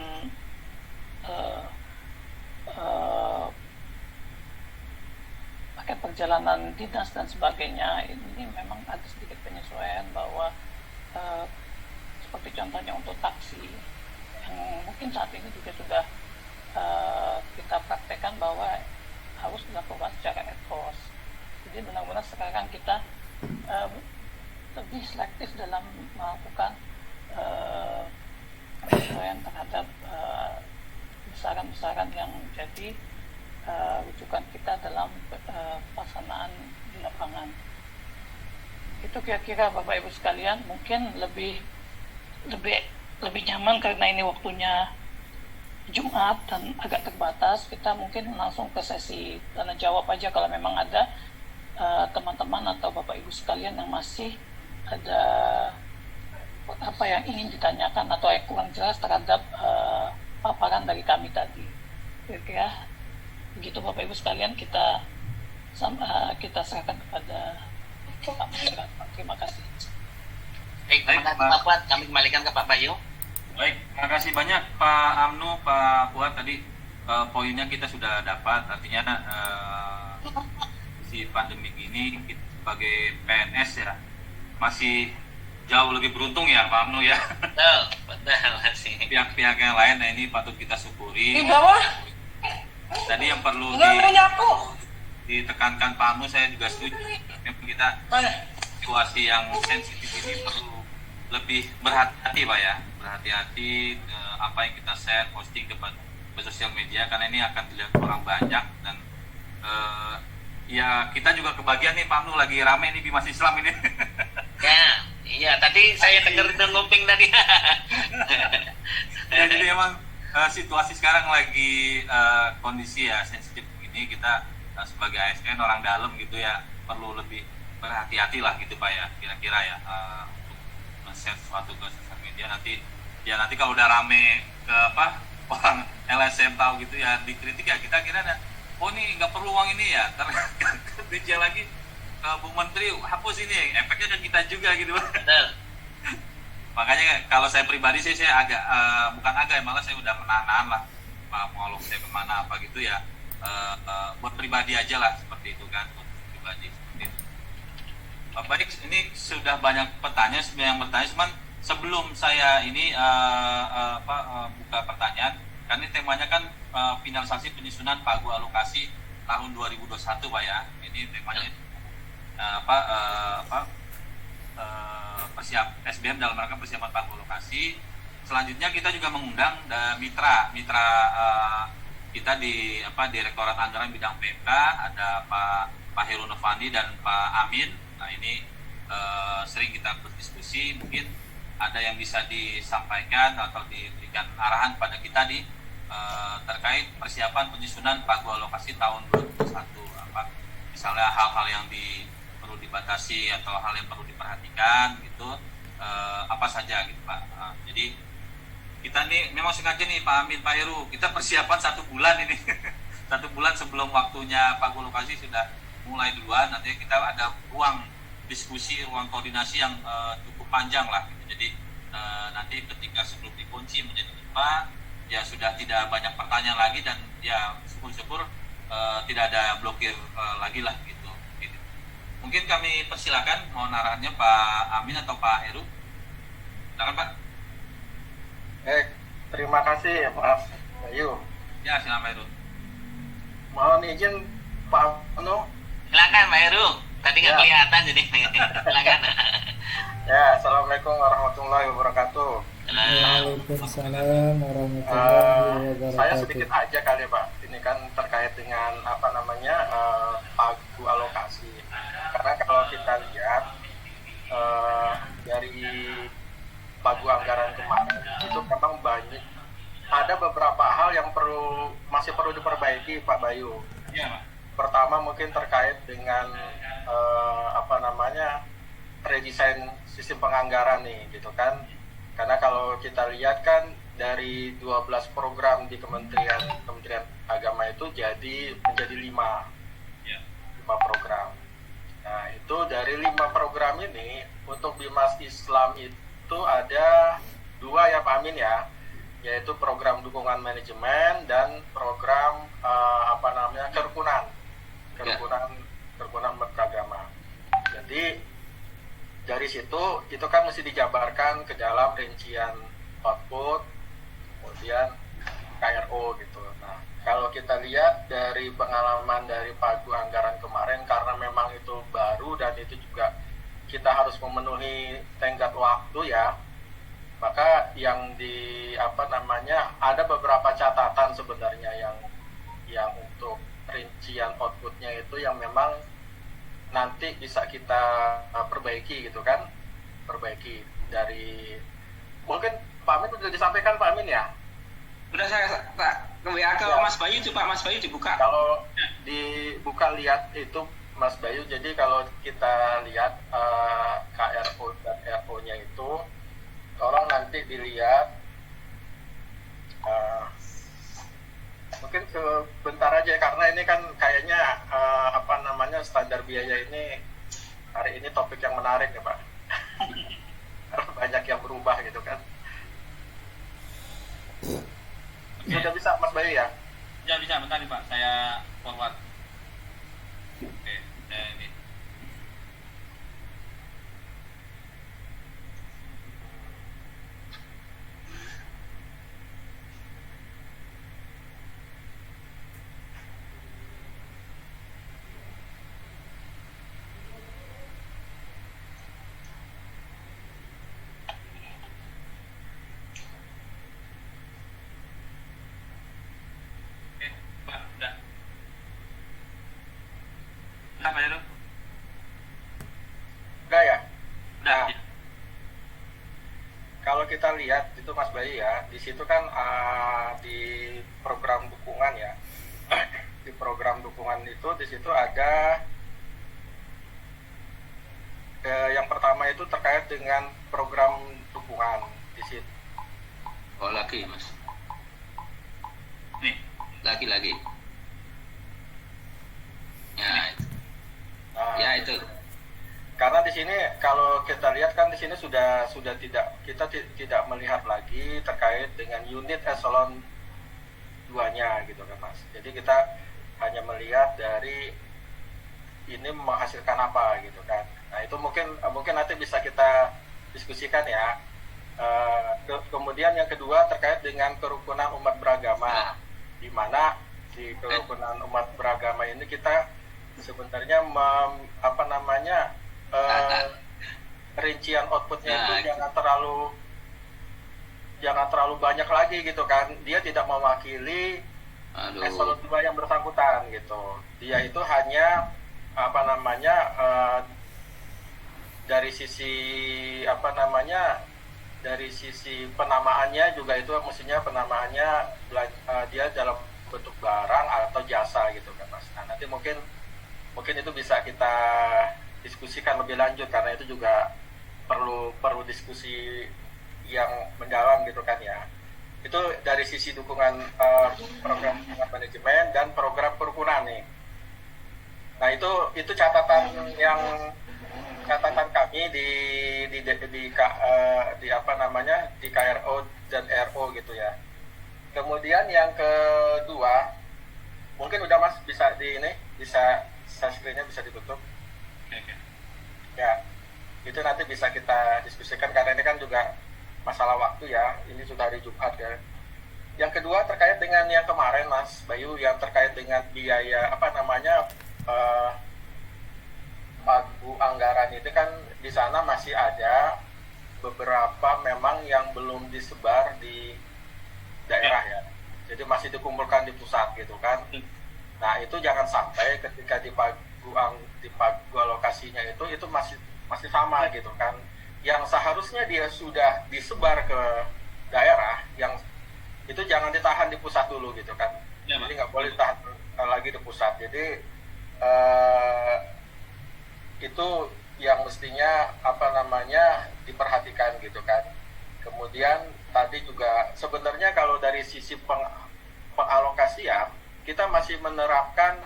paket perjalanan dinas dan sebagainya, ini memang ada sedikit penyesuaian bahwa seperti contohnya untuk taksi yang mungkin saat ini juga sudah kita praktekkan bahwa harus dilakukan secara ad hoc. Jadi benar-benar sekarang kita lebih selektif dalam melakukan penyesuaian terhadap besaran-besaran yang menjadi rujukan kita dalam pelaksanaan di lapangan. Itu kira-kira Bapak Ibu sekalian, mungkin lebih nyaman karena ini waktunya Jumat dan agak terbatas, kita mungkin langsung ke sesi tanya jawab aja kalau memang ada teman-teman atau Bapak Ibu sekalian yang masih ada apa yang ingin ditanyakan atau yang kurang jelas terhadap paparan dari kami tadi. Kira-kira begitu Bapak Ibu sekalian, kita serahkan kepada Pak Menteri. Terima kasih. Baik, terima kasih Pak Fuad. Kami kembalikan ke Pak Bayu. Baik, terima kasih banyak Pak Amnu, Pak Fuad. Tadi poinnya kita sudah dapat. Artinya si pandemik ini kita sebagai PNS ya masih jauh lebih beruntung ya Pak Amnu ya. Betul sih. Pihak-pihak yang lain, nah ini patut kita syukuri. Di bawah. Tadi yang perlu ditekankan Pak Amnu, saya juga setuju. Memang kita situasi yang sensitif ini perlu lebih berhati-hati Pak ya. Berhati-hati apa yang kita share, posting ke sosial media, karena ini akan dilihat orang banyak. Dan ya kita juga kebagian nih Pak Amnu, lagi rame nih Bimas Islam ini. Iya, tadi saya dengar itu nguping tadi. Ya, jadi memang situasi sekarang lagi kondisi ya sensitif ini, kita sebagai ASN orang dalam gitu ya perlu lebih berhati-hati lah gitu Pak ya, kira-kira ya untuk men-share sesuatu ke sosial media. Nanti kalau udah rame ke orang LSM tahu gitu ya, dikritik ya, kita kira oh ini nggak perlu uang ini ya, karena kerja lagi ke Bu Menteri hapus ini, efeknya ke kita juga gitu. Betul. Makanya kalau saya pribadi sih saya agak bukan agak, malah saya udah menahan lah mau alok saya kemana apa gitu ya, buat pribadi aja lah seperti itu kan, buat pribadi seperti itu. Baik, ini sudah banyak pertanyaan yang bertanya, cuman sebelum saya ini buka pertanyaan, karena ini temanya kan finalisasi penyusunan pagu alokasi tahun 2021 Pak ya. Ini temanya SBM dalam rangka persiapan pagu alokasi. Selanjutnya kita juga mengundang mitra kita di Direktorat Anggaran Bidang PMK, ada Pak Heru Novandi dan Pak Amin. Nah ini sering kita berdiskusi, mungkin ada yang bisa disampaikan atau diberikan arahan pada kita terkait persiapan penyusunan pagu alokasi tahun 2021. Misalnya hal-hal yang perlu dibatasi atau hal yang perlu diperhatikan gitu, apa saja gitu Pak. Jadi kita nih memang sengaja nih Pak Amin, Pak Heru, kita persiapan 1 bulan ini. 1 bulan sebelum waktunya pagu alokasi sudah mulai duluan. Nanti kita ada ruang diskusi, ruang koordinasi yang cukup panjang lah gitu. Jadi nanti ketika sebelum dikunci menjadi 5 ya sudah tidak banyak pertanyaan lagi, dan ya syukur-syukur tidak ada blokir lagi lah gitu. Mungkin kami persilakan, mohon arahannya Pak Amin atau Pak Heru. Silakan Pak. Terima kasih Pak Bayu. Ya, silakan Pak Heru. Mohon izin Pak Anu. Silakan Pak Heru. Tadi nggak kelihatan jadi. Silakan. Ya, Assalamualaikum warahmatullahi wabarakatuh. Waalaikumsalam warahmatullahi wabarakatuh. Saya sedikit aja kali Pak. Ini kan terkait dengan pagu alokasi. Karena kalau kita lihat dari pagu anggaran kemarin itu memang banyak, ada beberapa hal yang masih perlu diperbaiki Pak Bayu. Ya, Pak. Pertama mungkin terkait dengan redesign sistem penganggaran nih gitu kan. Karena kalau kita lihat kan dari 12 program di Kementerian Agama itu menjadi 5 program. Nah, itu dari 5 program ini untuk Bimas Islam itu ada 2 ya Pak Amin ya, yaitu program dukungan manajemen dan program kerukunan beragama. Jadi dari situ itu kan mesti dijabarkan ke dalam rincian output, kemudian KRO gitu. Nah, kalau kita lihat dari pengalaman dari pagu anggaran kemarin, karena memang itu baru dan itu juga kita harus memenuhi tenggat waktu ya, maka yang ada beberapa catatan sebenarnya yang untuk rincian outputnya itu yang memang nanti bisa kita perbaiki gitu kan, perbaiki dari mungkin Pak Amin sudah disampaikan Pak Amin ya. Udah saya Pak ke WA ke Ya. Mas Bayu, coba Mas Bayu dibuka. Kalau dibuka lihat itu Mas Bayu, jadi kalau kita lihat KRO dan RO-nya itu, tolong nanti dilihat mungkin sebentar aja karena ini kan kayaknya standar biaya ini hari ini topik yang menarik ya Pak. Karena banyak yang berubah gitu kan. Sudah bisa Mas Bayu ya? Ya bisa, bentar nih Pak, saya forward. Oke, ini. Oke, Pak, udah. Udah Pak Heru? Enggak ya? Udah. Nah, kalau kita lihat itu Mas Bayu ya, di situ kan di program dukungan ya, di program dukungan itu di situ ada yang pertama itu terkait dengan program dukungan di situ. Oh lagi Mas, Nih. lagi. Ya, Nah, ya itu. di sini kalau kita lihat kan di sini sudah tidak kita tidak melihat lagi terkait dengan unit eselon 2-nya gitu kan Mas. Jadi kita hanya melihat dari ini menghasilkan apa gitu kan. Nah itu mungkin nanti bisa kita diskusikan ya. Kemudian yang kedua terkait dengan kerukunan umat beragama, di mana di kerukunan umat beragama ini kita sebenarnya rincian outputnya itu jangan terlalu banyak lagi gitu kan. Dia tidak mewakili eselon 2 yang bersangkutan gitu. Dia itu hanya dari sisi penamaannya juga itu mestinya penamaannya dia dalam bentuk barang atau jasa gitu kan Mas. Nah nanti mungkin itu bisa kita diskusikan lebih lanjut karena itu juga perlu diskusi yang mendalam gitu kan ya. Itu dari sisi dukungan program manajemen dan program kerukunan nih. Nah itu catatan kami di KRO dan RO gitu ya. Kemudian yang kedua, mungkin udah Mas bisa screen-nya bisa ditutup. Ya, itu nanti bisa kita diskusikan karena ini kan juga masalah waktu ya. Ini sudah hari Jumat ya. Yang kedua terkait dengan yang kemarin Mas Bayu yang terkait dengan biaya pagu anggaran itu kan di sana masih ada beberapa memang yang belum disebar di daerah ya. Jadi masih dikumpulkan di pusat gitu kan. Nah, itu jangan sampai ketika di pagu alokasinya itu masih sama gitu kan. Yang seharusnya dia sudah disebar ke daerah yang itu jangan ditahan di pusat dulu gitu kan. Ya, jadi nggak boleh ditahan lagi di pusat. Jadi itu yang mestinya diperhatikan gitu kan. Kemudian tadi juga sebenarnya kalau dari sisi pengalokasian kita masih menerapkan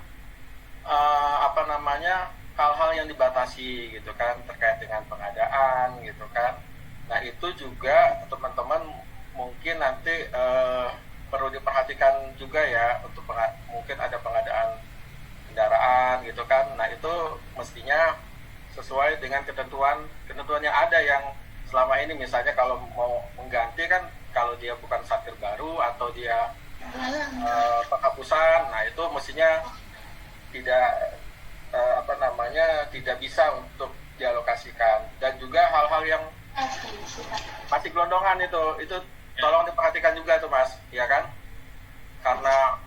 hal-hal yang dibatasi gitu kan terkait dengan pengadaan gitu kan. Nah itu juga teman-teman mungkin nanti perlu diperhatikan juga ya untuk mungkin ada pengadaan kendaraan gitu kan. Nah itu mestinya sesuai dengan ketentuan yang ada yang selama ini misalnya kalau mau mengganti kan kalau dia bukan satir baru atau dia penghapusan, nah itu mestinya tidak bisa untuk dialokasikan. Dan juga hal-hal yang masih gelondongan itu tolong diperhatikan juga tuh Mas, ya kan? Karena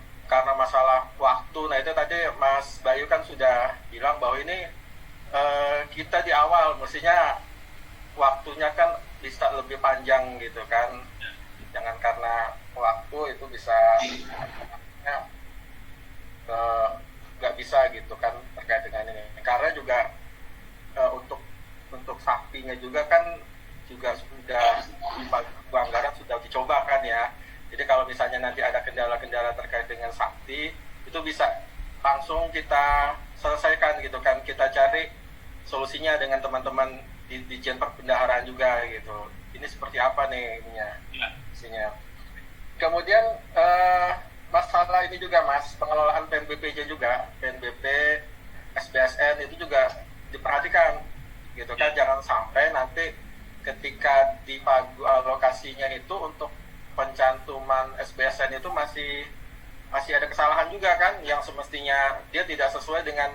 masalah waktu. Nah itu tadi Mas Bayu kan sudah bilang bahwa ini kita di awal mestinya waktunya kan bisa lebih panjang gitu kan. Jangan karena waktu itu bisa nggak bisa gitu kan terkait dengan ini. Karena juga untuk saktinya juga kan juga sudah anggaran sudah dicoba kan ya. Jadi kalau misalnya nanti ada kendala-kendala terkait dengan sakti itu bisa langsung kita selesaikan gitu kan. Kita cari solusinya dengan teman-teman di Dijen Perbendaharaan juga gitu. Ini seperti apa nih isinya. Kemudian masalah ini juga Mas, pengelolaan PNBP juga, PNBP, SBSN itu juga diperhatikan gitu kan. Jangan sampai nanti ketika di pagu alokasinya itu untuk pencantuman SBSN itu masih ada kesalahan juga kan yang semestinya dia tidak sesuai dengan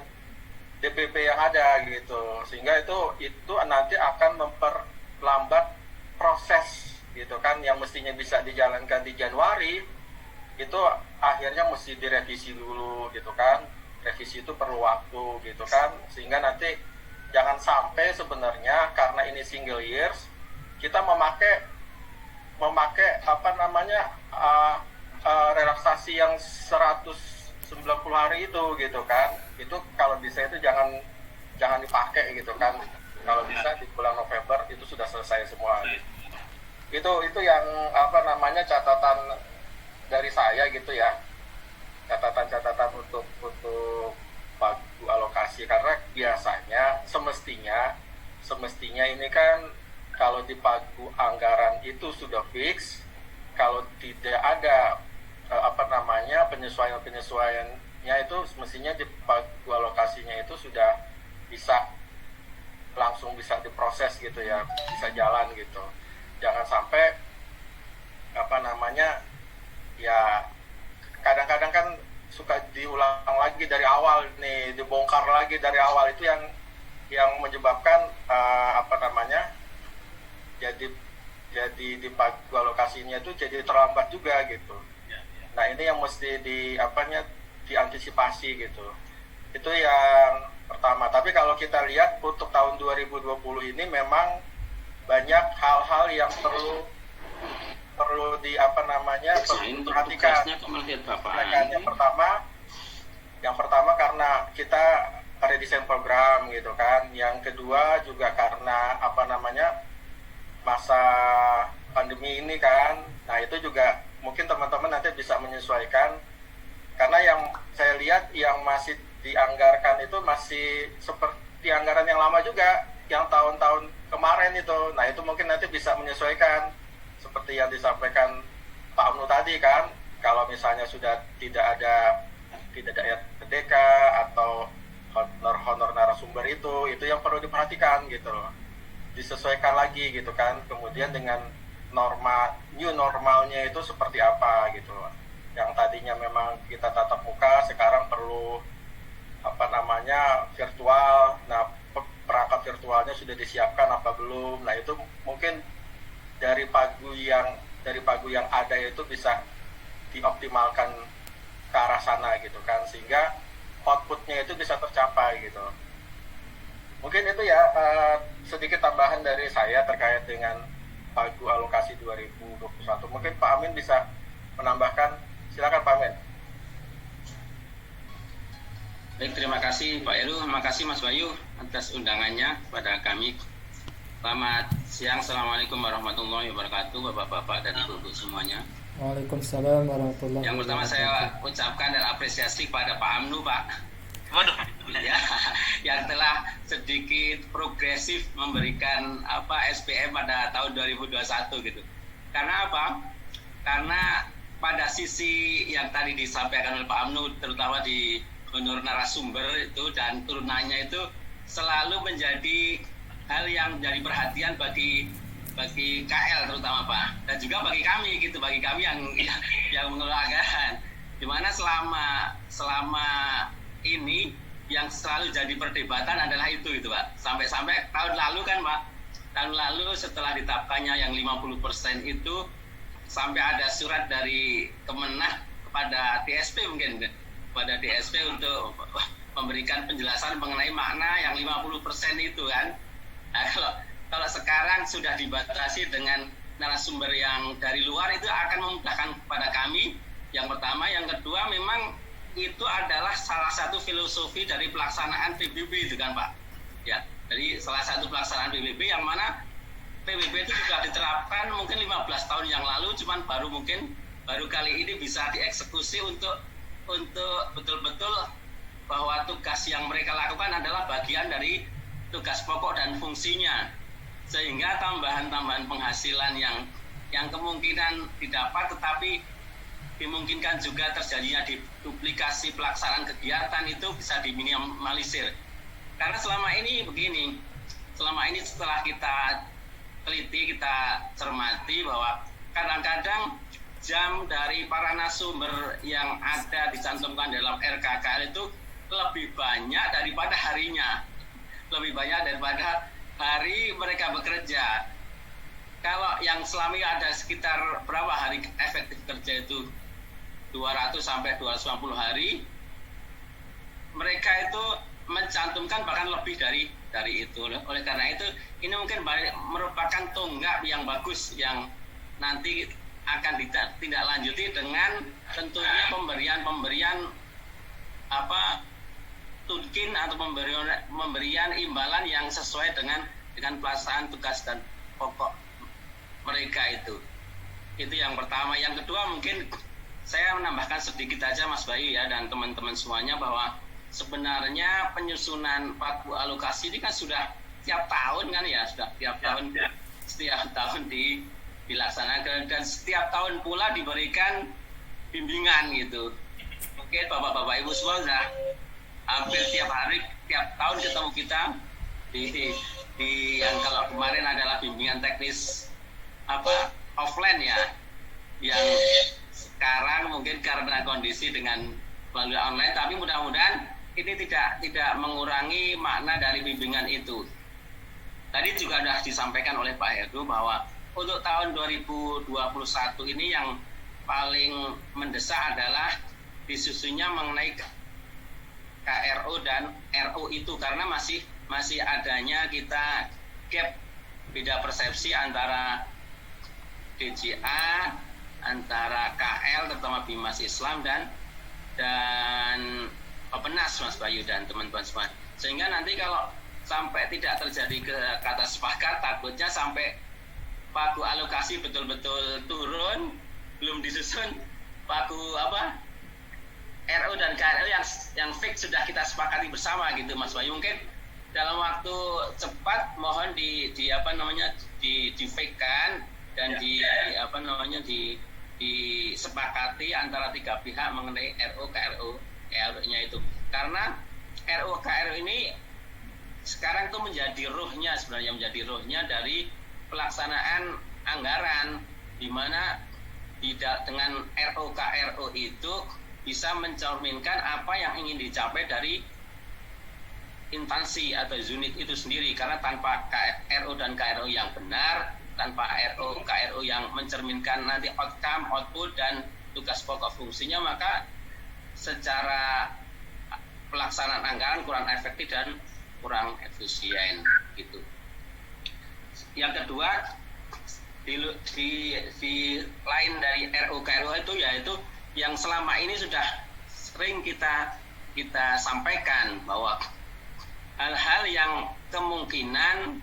DPP yang ada gitu, sehingga itu nanti akan memperlambat proses gitu kan yang mestinya bisa dijalankan di Januari itu akhirnya mesti direvisi dulu gitu kan. Revisi itu perlu waktu gitu kan, sehingga nanti jangan sampai sebenarnya karena ini single years kita memakai relaksasi yang 190 hari itu gitu kan. Itu kalau bisa itu jangan dipakai gitu kan. Kalau bisa di bulan November itu sudah selesai semua gitu. Itu yang catatan dari saya gitu ya. Catatan untuk pagu alokasi karena biasanya semestinya semestinya ini kan kalau di pagu anggaran itu sudah fix, kalau tidak ada penyesuaiannya itu semestinya di pagu alokasinya itu sudah langsung bisa diproses gitu ya, bisa jalan gitu. Jangan sampai ya kadang-kadang kan suka diulang lagi dari awal nih, dibongkar lagi dari awal, itu yang menyebabkan jadi di pagu alokasinya itu jadi terlambat juga gitu. Nah ini yang mesti diantisipasi gitu. Itu yang pertama. Tapi kalau kita lihat untuk tahun 2020 ini memang banyak hal-hal yang perlu diperhatikan. Yang pertama karena kita redesign program gitu kan. Yang kedua juga karena masa pandemi ini kan. Nah itu juga mungkin teman-teman nanti bisa menyesuaikan, karena yang saya lihat yang masih dianggarkan itu masih seperti anggaran yang lama juga, yang tahun-tahun kemarin itu. Nah itu mungkin nanti bisa menyesuaikan seperti yang disampaikan Pak Amnu tadi kan, kalau misalnya sudah tidak ada PDK atau honor narasumber itu yang perlu diperhatikan gitu loh, disesuaikan lagi gitu kan. Kemudian dengan new normalnya itu seperti apa gitu loh. Yang tadinya memang kita tatap muka, sekarang perlu virtual. Nah perangkat virtualnya sudah disiapkan apa belum? Nah itu mungkin dari pagu yang ada itu bisa dioptimalkan ke arah sana gitu kan, sehingga outputnya itu bisa tercapai gitu. Mungkin itu ya sedikit tambahan dari saya terkait dengan pagu alokasi 2021. Mungkin Pak Amin bisa menambahkan. Silakan Pak Amin. Baik, terima kasih Pak Heru, terima kasih Mas Bayu atas undangannya pada kami. Selamat siang, Assalamualaikum warahmatullahi wabarakatuh, Bapak-bapak dan Ibu-ibu semuanya. Waalaikumsalam warahmatullahi wabarakatuh. Yang pertama saya ucapkan dan apresiasi pada Pak Amnu, Pak. Waduh, Ya, yang telah sedikit progresif memberikan SPM pada tahun 2021 gitu. Karena apa? Karena pada sisi yang tadi disampaikan oleh Pak Amnu, terutama di honor narasumber itu dan turunannya itu selalu menjadi hal yang menjadi perhatian bagi KL terutama Pak, dan juga bagi kami yang mengelola anggaran, dimana selama ini yang selalu jadi perdebatan adalah itu Pak, sampai tahun lalu kan Pak, tahun lalu setelah ditetapkannya yang 50% itu sampai ada surat dari Kemenag kepada DSP kepada DSP untuk memberikan penjelasan mengenai makna yang 50% itu kan. Nah, kalau sekarang sudah dibatasi dengan narasumber yang dari luar, itu akan memudahkan kepada kami. Yang pertama, yang kedua memang itu adalah salah satu filosofi dari pelaksanaan PBB itu kan Pak. Ya, dari salah satu pelaksanaan PBB yang mana PBB itu sudah diterapkan mungkin 15 tahun yang lalu, cuman baru kali ini bisa dieksekusi untuk betul-betul bahwa tugas yang mereka lakukan adalah bagian dari tugas pokok dan fungsinya, sehingga tambahan-tambahan penghasilan yang kemungkinan didapat tetapi dimungkinkan juga terjadinya duplikasi pelaksanaan kegiatan itu bisa diminimalisir. Karena selama ini setelah kita teliti, kita cermati bahwa kadang-kadang jam dari para narasumber yang ada dicantumkan dalam RKKL itu lebih banyak daripada harinya, lebih banyak daripada hari mereka bekerja. Kalau yang selama ini ada sekitar berapa hari efektif kerja itu 200 sampai 250 hari, mereka itu mencantumkan bahkan lebih dari itu. Oleh karena itu ini mungkin merupakan tonggak yang bagus yang nanti akan ditindaklanjuti dengan tentunya pemberian tunkin atau pemberian imbalan yang sesuai dengan pelaksanaan tugas dan pokok mereka itu yang pertama. Yang kedua, mungkin saya menambahkan sedikit aja Mas Bayu ya dan teman-teman semuanya, bahwa sebenarnya penyusunan pagu alokasi ini kan sudah setiap tahun kan ya, sudah setiap tahun dilaksanakan, dan setiap tahun pula diberikan bimbingan gitu. Mungkin bapak-bapak ibu semua sudah hampir tiap hari, tiap tahun ketemu kita di yang kalau kemarin adalah bimbingan teknis offline ya, yang sekarang mungkin karena kondisi dengan melalui online, tapi mudah-mudahan ini tidak mengurangi makna dari bimbingan itu. Tadi juga sudah disampaikan oleh Pak Heru bahwa untuk tahun 2021 ini yang paling mendesak adalah disusunnya mengenai KRO dan RO itu, karena masih adanya kita gap, beda persepsi antara DJA, antara KL terutama Bimas Islam dan Penas Mas Bayu dan teman-teman semua. Sehingga nanti kalau sampai tidak terjadi kata sepakat, takutnya sampai pagu alokasi betul-betul turun, belum disusun pagu RO dan KRO yang fix sudah kita sepakati bersama gitu Mas Bayu. Mungkin dalam waktu cepat mohon di-fake-kan dan disepakati antara tiga pihak mengenai RO KRO-nya itu. Karena RO KRO ini sekarang itu menjadi ruhnya dari pelaksanaan anggaran, di mana dengan RO KRO itu bisa mencerminkan apa yang ingin dicapai dari instansi atau unit itu sendiri. Karena tanpa RO dan KRO yang benar, tanpa RO KRO yang mencerminkan nanti outcome, output dan tugas pokok fungsinya, maka secara pelaksanaan anggaran kurang efektif dan kurang efisien gitu. Yang kedua, di lain dari RO KRO itu yaitu yang selama ini sudah sering kita sampaikan bahwa hal-hal yang kemungkinan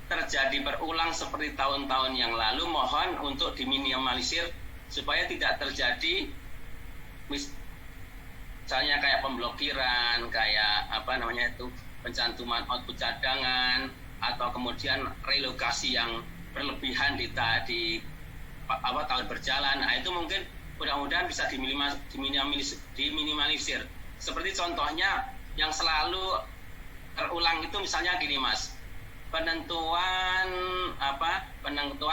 terjadi berulang seperti tahun-tahun yang lalu mohon untuk diminimalisir supaya tidak terjadi misalnya kayak pemblokiran, kayak pencantuman output cadangan, atau kemudian relokasi yang berlebihan di tahun berjalan. Nah, itu mungkin mudah-mudahan bisa diminimalisir. Seperti contohnya yang selalu terulang itu misalnya gini Mas, penentuan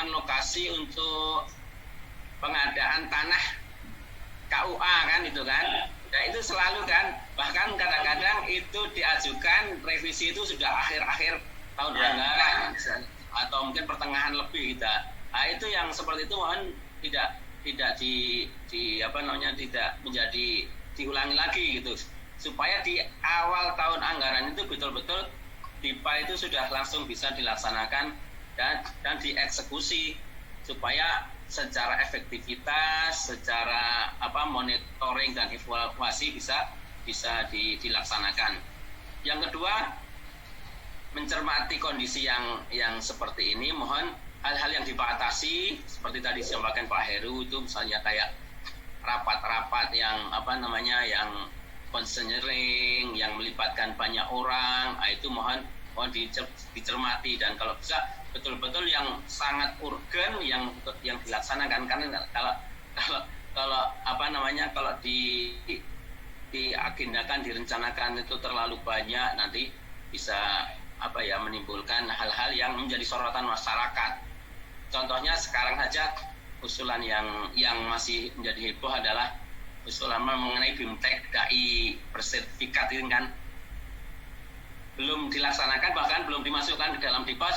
lokasi untuk pengadaan tanah KUA kan itu kan. Nah, itu selalu kan, bahkan kadang-kadang itu diajukan revisi itu sudah akhir-akhir tahun anggaran atau mungkin pertengahan lebih kita. Nah, itu yang seperti itu mohon tidak menjadi diulangi lagi gitu, supaya di awal tahun anggaran itu betul-betul DIPA itu sudah langsung bisa dilaksanakan dan dieksekusi, supaya secara efektivitas, secara monitoring dan evaluasi bisa dilaksanakan. Yang kedua, mencermati kondisi yang seperti ini, mohon hal-hal yang dibatasi seperti tadi disampaikan Pak Heru itu, misalnya kayak rapat-rapat yang yang konseling, yang melibatkan banyak orang, itu mohon dicermati, dan kalau bisa betul-betul yang sangat urgen yang dilaksanakan. Karena kalau kalau diagendakan, direncanakan itu terlalu banyak, nanti bisa menimbulkan hal-hal yang menjadi sorotan masyarakat. Contohnya sekarang saja usulan yang masih menjadi heboh adalah usulan mengenai BIMTEK DAI bersertifikat ini kan belum dilaksanakan, bahkan belum dimasukkan ke dalam DIPA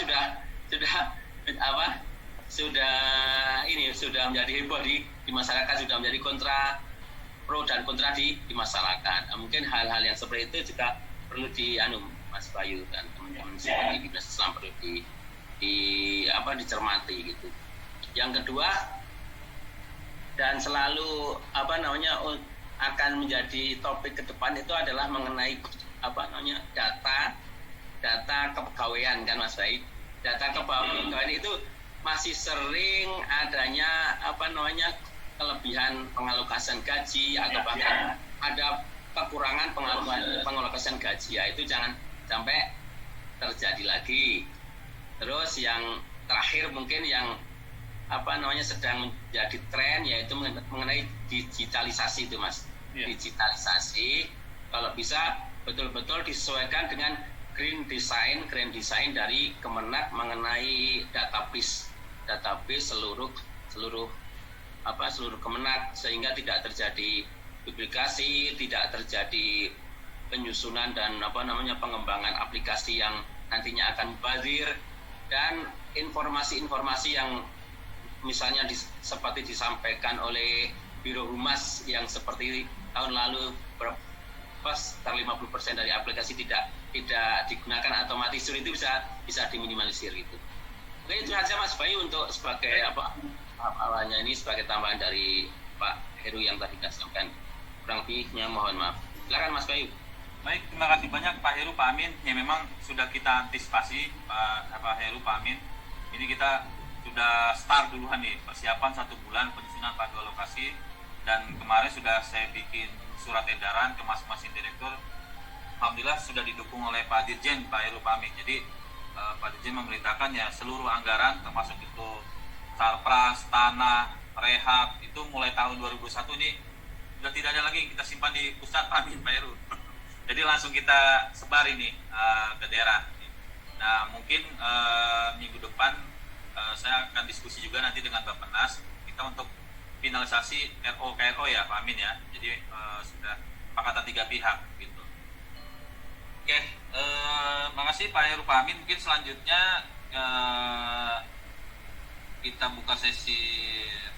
sudah menjadi heboh di masyarakat, sudah menjadi kontra, pro dan kontra di masyarakat. Nah, mungkin hal-hal yang seperti itu juga perlu Mas Bayu dan teman-teman seperti di Bimas Islam perlu dicermati gitu. Yang kedua, dan selalu akan menjadi topik ke depan itu adalah mengenai data kepegawaian kan Mas Bayu. Data kepegawaian itu masih sering adanya kelebihan pengalokasian gaji, atau bahkan ada kekurangan pengalokasian gaji. Ya, itu jangan sampai terjadi lagi. Terus yang terakhir mungkin yang sedang menjadi tren, yaitu mengenai digitalisasi itu Mas. Digitalisasi kalau bisa betul-betul disesuaikan dengan green design dari Kemenak mengenai database seluruh Kemenak, sehingga tidak terjadi duplikasi, tidak terjadi penyusunan dan pengembangan aplikasi yang nantinya akan mubazir, dan informasi-informasi yang misalnya seperti disampaikan oleh Biro Humas yang seperti tahun lalu sekitar 50% dari aplikasi tidak digunakan otomatis, itu bisa diminimalisir itu. Oke, itu saja Mas Bayu untuk sebagai awalnya ini sebagai tambahan dari Pak Heru yang tadi sampaikan. Kurang lebihnya mohon maaf. Silakan Mas Bayu. Baik, terima kasih banyak Pak Heru, Pak Amin. Ya memang sudah kita antisipasi Pak Heru, Pak Amin. Ini kita sudah start duluan nih, persiapan 1 bulan penyusunan panduan lokasi, dan kemarin sudah saya bikin surat edaran ke masing-masing direktur. Alhamdulillah sudah didukung oleh Pak Dirjen, Pak Heru, Pak Amin. Jadi Pak Dirjen memerintahkan ya seluruh anggaran termasuk itu sarpras, tanah, rehab itu mulai tahun 2021 ini sudah tidak ada lagi yang kita simpan di pusat, Pak Amin, Pak Heru. Jadi langsung kita sebar ini ke daerah. Nah mungkin minggu depan saya akan diskusi juga nanti dengan Bappenas kita untuk finalisasi RO-KRO ya Pak Amin ya. Jadi sudah sepakatan 3 pihak gitu. Oke, makasih Pak Heru, Pak Amin. Mungkin selanjutnya kita buka sesi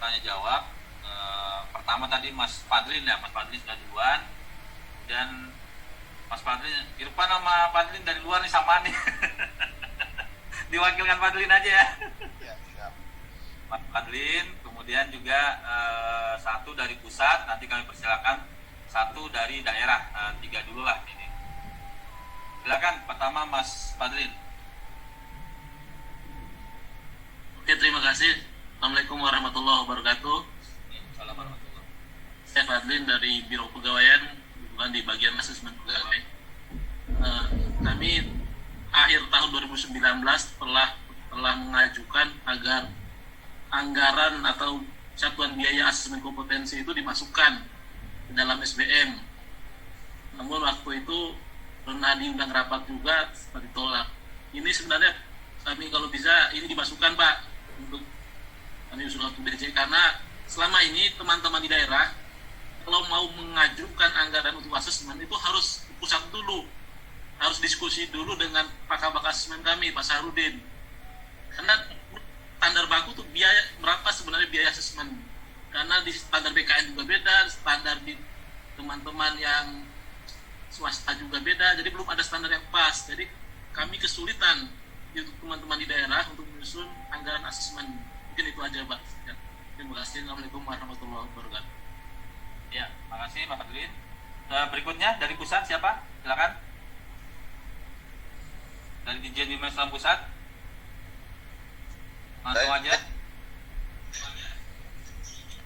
tanya jawab. Pertama tadi Mas Fadlin ya, Mas Fadlin sudah duluan, dan Mas Fadlin, Irfan sama Fadlin dari luar nih sama nih. Diwakilkan Fadlin aja ya. Ya, siap. Mas Fadlin, kemudian juga 1 dari pusat, nanti kami persilakan 1 dari daerah, 3 dulu lah ini. Silakan, pertama Mas Fadlin. Oke, terima kasih. Assalamualaikum warahmatullahi wabarakatuh. Assalamualaikum. Saya Fadlin dari Biro Pegawaian, bukan di bagian asesmen pegawai. Kami akhir tahun 2019 telah mengajukan agar anggaran atau satuan biaya asesmen kompetensi itu dimasukkan ke dalam SBM. Namun waktu itu pernah diundang rapat juga, ditolak. Ini sebenarnya kami kalau bisa ini dimasukkan Pak, untuk kami usul untuk DC, karena selama ini teman-teman di daerah kalau mau mengajukan anggaran untuk asesmen itu harus pusat dulu, harus diskusi dulu dengan pakar-pakar asesmen kami, Pak Sarudin, karena standar baku tuh biaya berapa sebenarnya biaya asesmen, karena di standar BKN juga beda, standar di teman-teman yang swasta juga beda, jadi belum ada standar yang pas. Jadi kami kesulitan untuk teman-teman di daerah untuk menyusun anggaran asesmen. Mungkin itu aja Pak. Ya. Terima kasih. Assalamualaikum warahmatullahi wabarakatuh. Ya, makasih Pak Fadlin. Berikutnya dari pusat siapa? Silakan. Dari Dirjen Bina Islam Pusat. Langsung aja.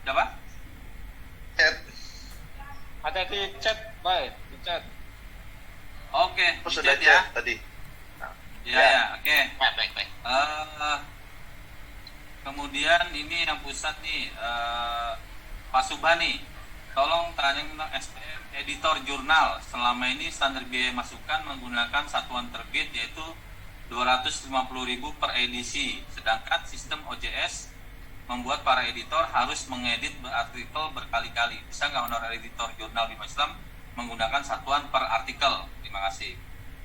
Siapa? Ada di chat, baik, di chat. Oke, Sudah Dirjen ya. chat tadi. Ya, oke. Baik. Kemudian ini yang pusat nih, Pak Subhani, tolong tanya tentang SPM editor jurnal. Selama ini standar biaya masukan menggunakan satuan terbit yaitu 250.000 per edisi, sedangkan sistem OJS membuat para editor harus mengedit artikel berkali-kali. Bisa nggak honorer editor jurnal Bima Islam menggunakan satuan per artikel? Terima kasih.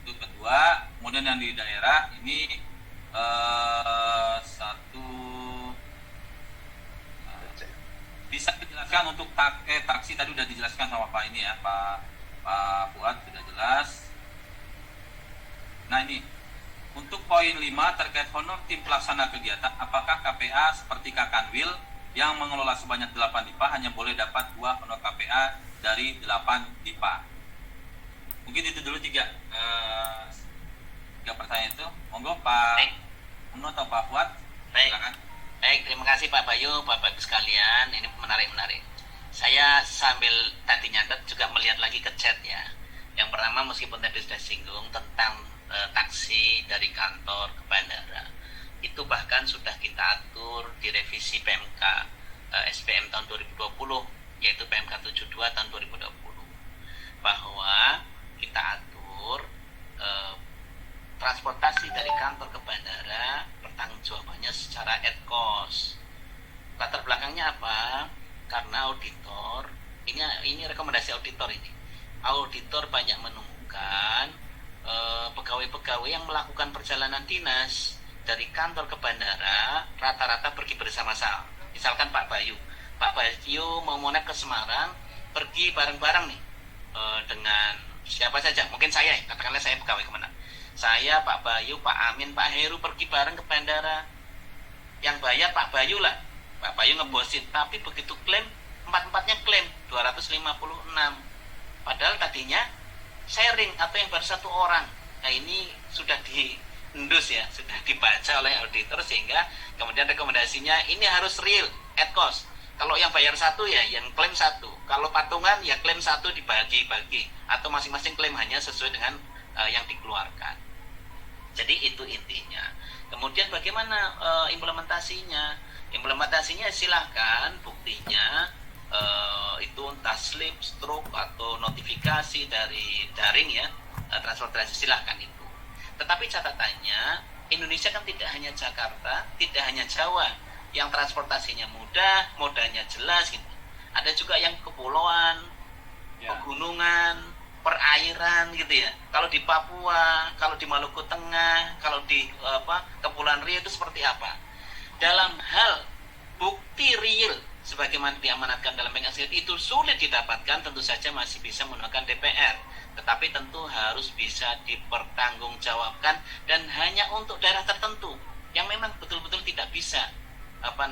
Itu kedua. Kemudian yang di daerah ini bisa dijelaskan untuk taksi tadi udah dijelaskan sama Pak ini ya, Pak Fuad sudah jelas. Nah ini untuk poin 5 terkait honor tim pelaksana kegiatan, apakah KPA seperti Kakanwil yang mengelola sebanyak 8 DIPA hanya boleh dapat 2 honor KPA dari 8 DIPA? Mungkin itu dulu 3 pertanyaan itu. Monggo Pak Uno atau Pak Fuad. Silakan. Baik, terima kasih Pak Bayu, Bapak-Ibu sekalian. Ini menarik. Saya sambil tadi nyatet juga melihat lagi ke chat ya. Yang pertama, meskipun tadi sudah singgung tentang taksi dari kantor ke bandara, itu bahkan sudah kita atur di revisi PMK SPM tahun 2020, yaitu PMK 72 tahun 2020, bahwa kita atur transportasi dari kantor ke bandara pertanggungjawabannya secara ad cost. Latar belakangnya apa? Karena auditor, ini rekomendasi auditor ini. Auditor banyak menemukan pegawai-pegawai yang melakukan perjalanan dinas dari kantor ke bandara rata-rata pergi bersama-sama. Misalkan Pak Bayu mau monet ke Semarang, pergi bareng-bareng nih dengan siapa saja, mungkin saya, katakanlah saya pegawai Kemenang, saya, Pak Bayu, Pak Amin, Pak Heru pergi bareng ke bandara. Yang bayar Pak Bayu lah, Pak Bayu ngebosin, tapi begitu klaim, empat-empatnya klaim 256, padahal tadinya sharing atau yang baru satu orang. Nah, ini sudah diendus ya, sudah dibaca oleh auditor, sehingga kemudian rekomendasinya ini harus real at cost. Kalau yang bayar satu ya yang klaim satu, kalau patungan ya klaim satu dibagi-bagi, atau masing-masing klaim hanya sesuai dengan yang dikeluarkan. Jadi itu intinya. Kemudian bagaimana implementasinya? Implementasinya silahkan, buktinya itu entah slip, stroke atau notifikasi dari daring ya, transportasi, silahkan itu. Tetapi catatannya, Indonesia kan tidak hanya Jakarta, tidak hanya Jawa yang transportasinya mudah, modanya jelas gitu. Ada juga yang kepulauan, pegunungan, perairan gitu ya. Kalau di Papua, kalau di Maluku Tengah, kalau di Kepulauan Riau itu seperti apa? Dalam hal bukti real sebagaimana diamanatkan dalam PMK itu sulit didapatkan, tentu saja masih bisa menggunakan DPR, tetapi tentu harus bisa dipertanggungjawabkan dan hanya untuk daerah tertentu yang memang betul-betul tidak bisa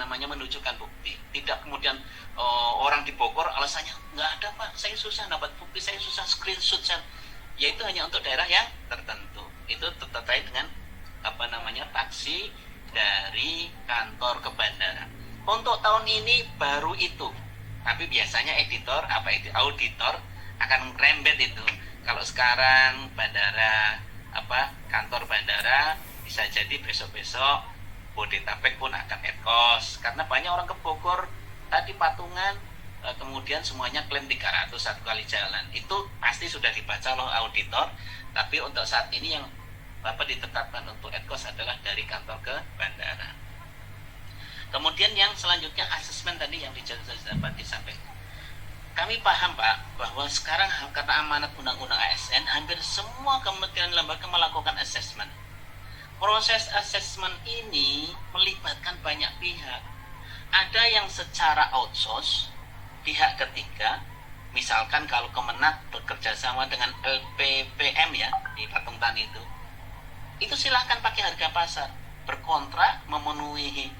menunjukkan bukti. Tidak kemudian orang di Bogor alasannya nggak ada Pak, saya susah dapat bukti, saya susah screenshot, yaitu hanya untuk daerah yang tertentu. Itu terkait dengan taksi dari kantor ke bandara. Untuk tahun ini baru itu, tapi biasanya auditor akan rembet itu. Kalau sekarang bandara kantor bandara bisa jadi besok-besok Bodetabek pun akan ad cost, karena banyak orang ke Bogor tadi patungan, kemudian semuanya klaim 300 satu kali jalan. Itu pasti sudah dibaca oleh auditor, tapi untuk saat ini yang ditetapkan untuk ad cost adalah dari kantor ke bandara. Kemudian yang selanjutnya asesmen tadi yang dapat disampaikan. Kami paham Pak bahwa sekarang karena amanat undang-undang ASN hampir semua kementerian lembaga melakukan asesmen. Proses asesmen ini melibatkan banyak pihak. Ada yang secara outsource, pihak ketiga, misalkan kalau Kemenak bekerja sama dengan LPPM ya di Patung Tani itu silahkan pakai harga pasar, berkontrak memenuhi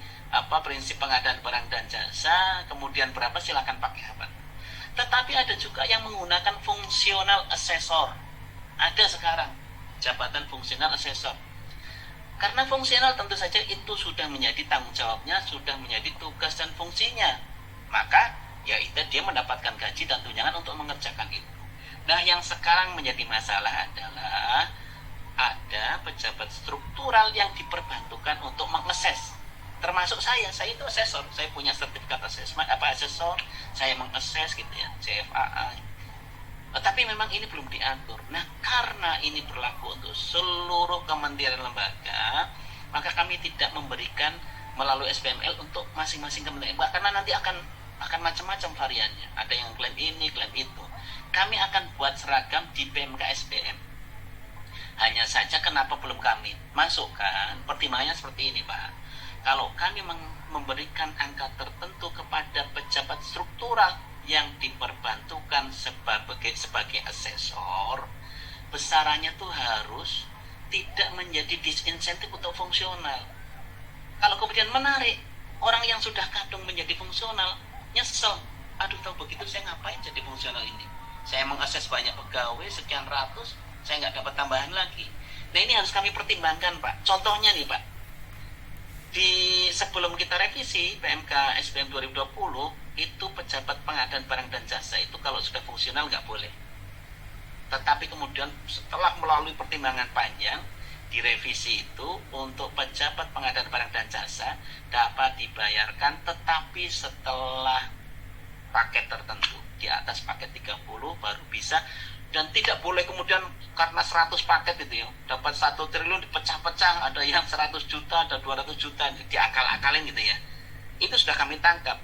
prinsip pengadaan barang dan jasa, kemudian berapa silahkan pakai apa. Tetapi ada juga yang menggunakan fungsional asesor. Ada sekarang jabatan fungsional asesor. Karena fungsional tentu saja itu sudah menjadi tanggung jawabnya, sudah menjadi tugas dan fungsinya. Maka ya itu dia mendapatkan gaji dan tunjangan untuk mengerjakan itu. Nah, yang sekarang menjadi masalah adalah ada pejabat struktural yang diperbantukan untuk mengases. Termasuk saya itu asesor, saya punya sertifikat asesmen asesor, saya mengases gitu ya, CFAA. Tapi memang ini belum diatur. Nah, karena ini berlaku untuk seluruh kementerian lembaga, maka kami tidak memberikan melalui SPML untuk masing-masing kementerian, karena nanti akan macam-macam variannya. Ada yang klaim ini, klaim itu. Kami akan buat seragam di PMK SPM. Hanya saja kenapa belum kami masukkan, pertimbangannya seperti ini Pak. Kalau kami memberikan angka tertentu kepada pejabat struktural yang diperbantukan sebagai asesor, besarannya tuh harus tidak menjadi disinsentif untuk fungsional. Kalau kemudian menarik orang yang sudah kadung menjadi fungsional, nyesel, aduh tahu begitu saya ngapain jadi fungsional ini, saya mengakses banyak pegawai sekian ratus, saya nggak dapat tambahan lagi. Nah, ini harus kami pertimbangkan Pak. Contohnya nih Pak, sebelum kita revisi PMK SPM 2020 itu pejabat pengadaan barang dan jasa itu kalau sudah fungsional nggak boleh. Tetapi kemudian setelah melalui pertimbangan panjang, direvisi itu untuk pejabat pengadaan barang dan jasa dapat dibayarkan tetapi setelah paket tertentu. Di atas paket 30 baru bisa, dan tidak boleh kemudian karena 100 paket itu ya dapat 1 triliun dipecah-pecah, ada yang 100 juta, ada 200 juta, diakal-akalin gitu ya. Itu sudah kami tangkap,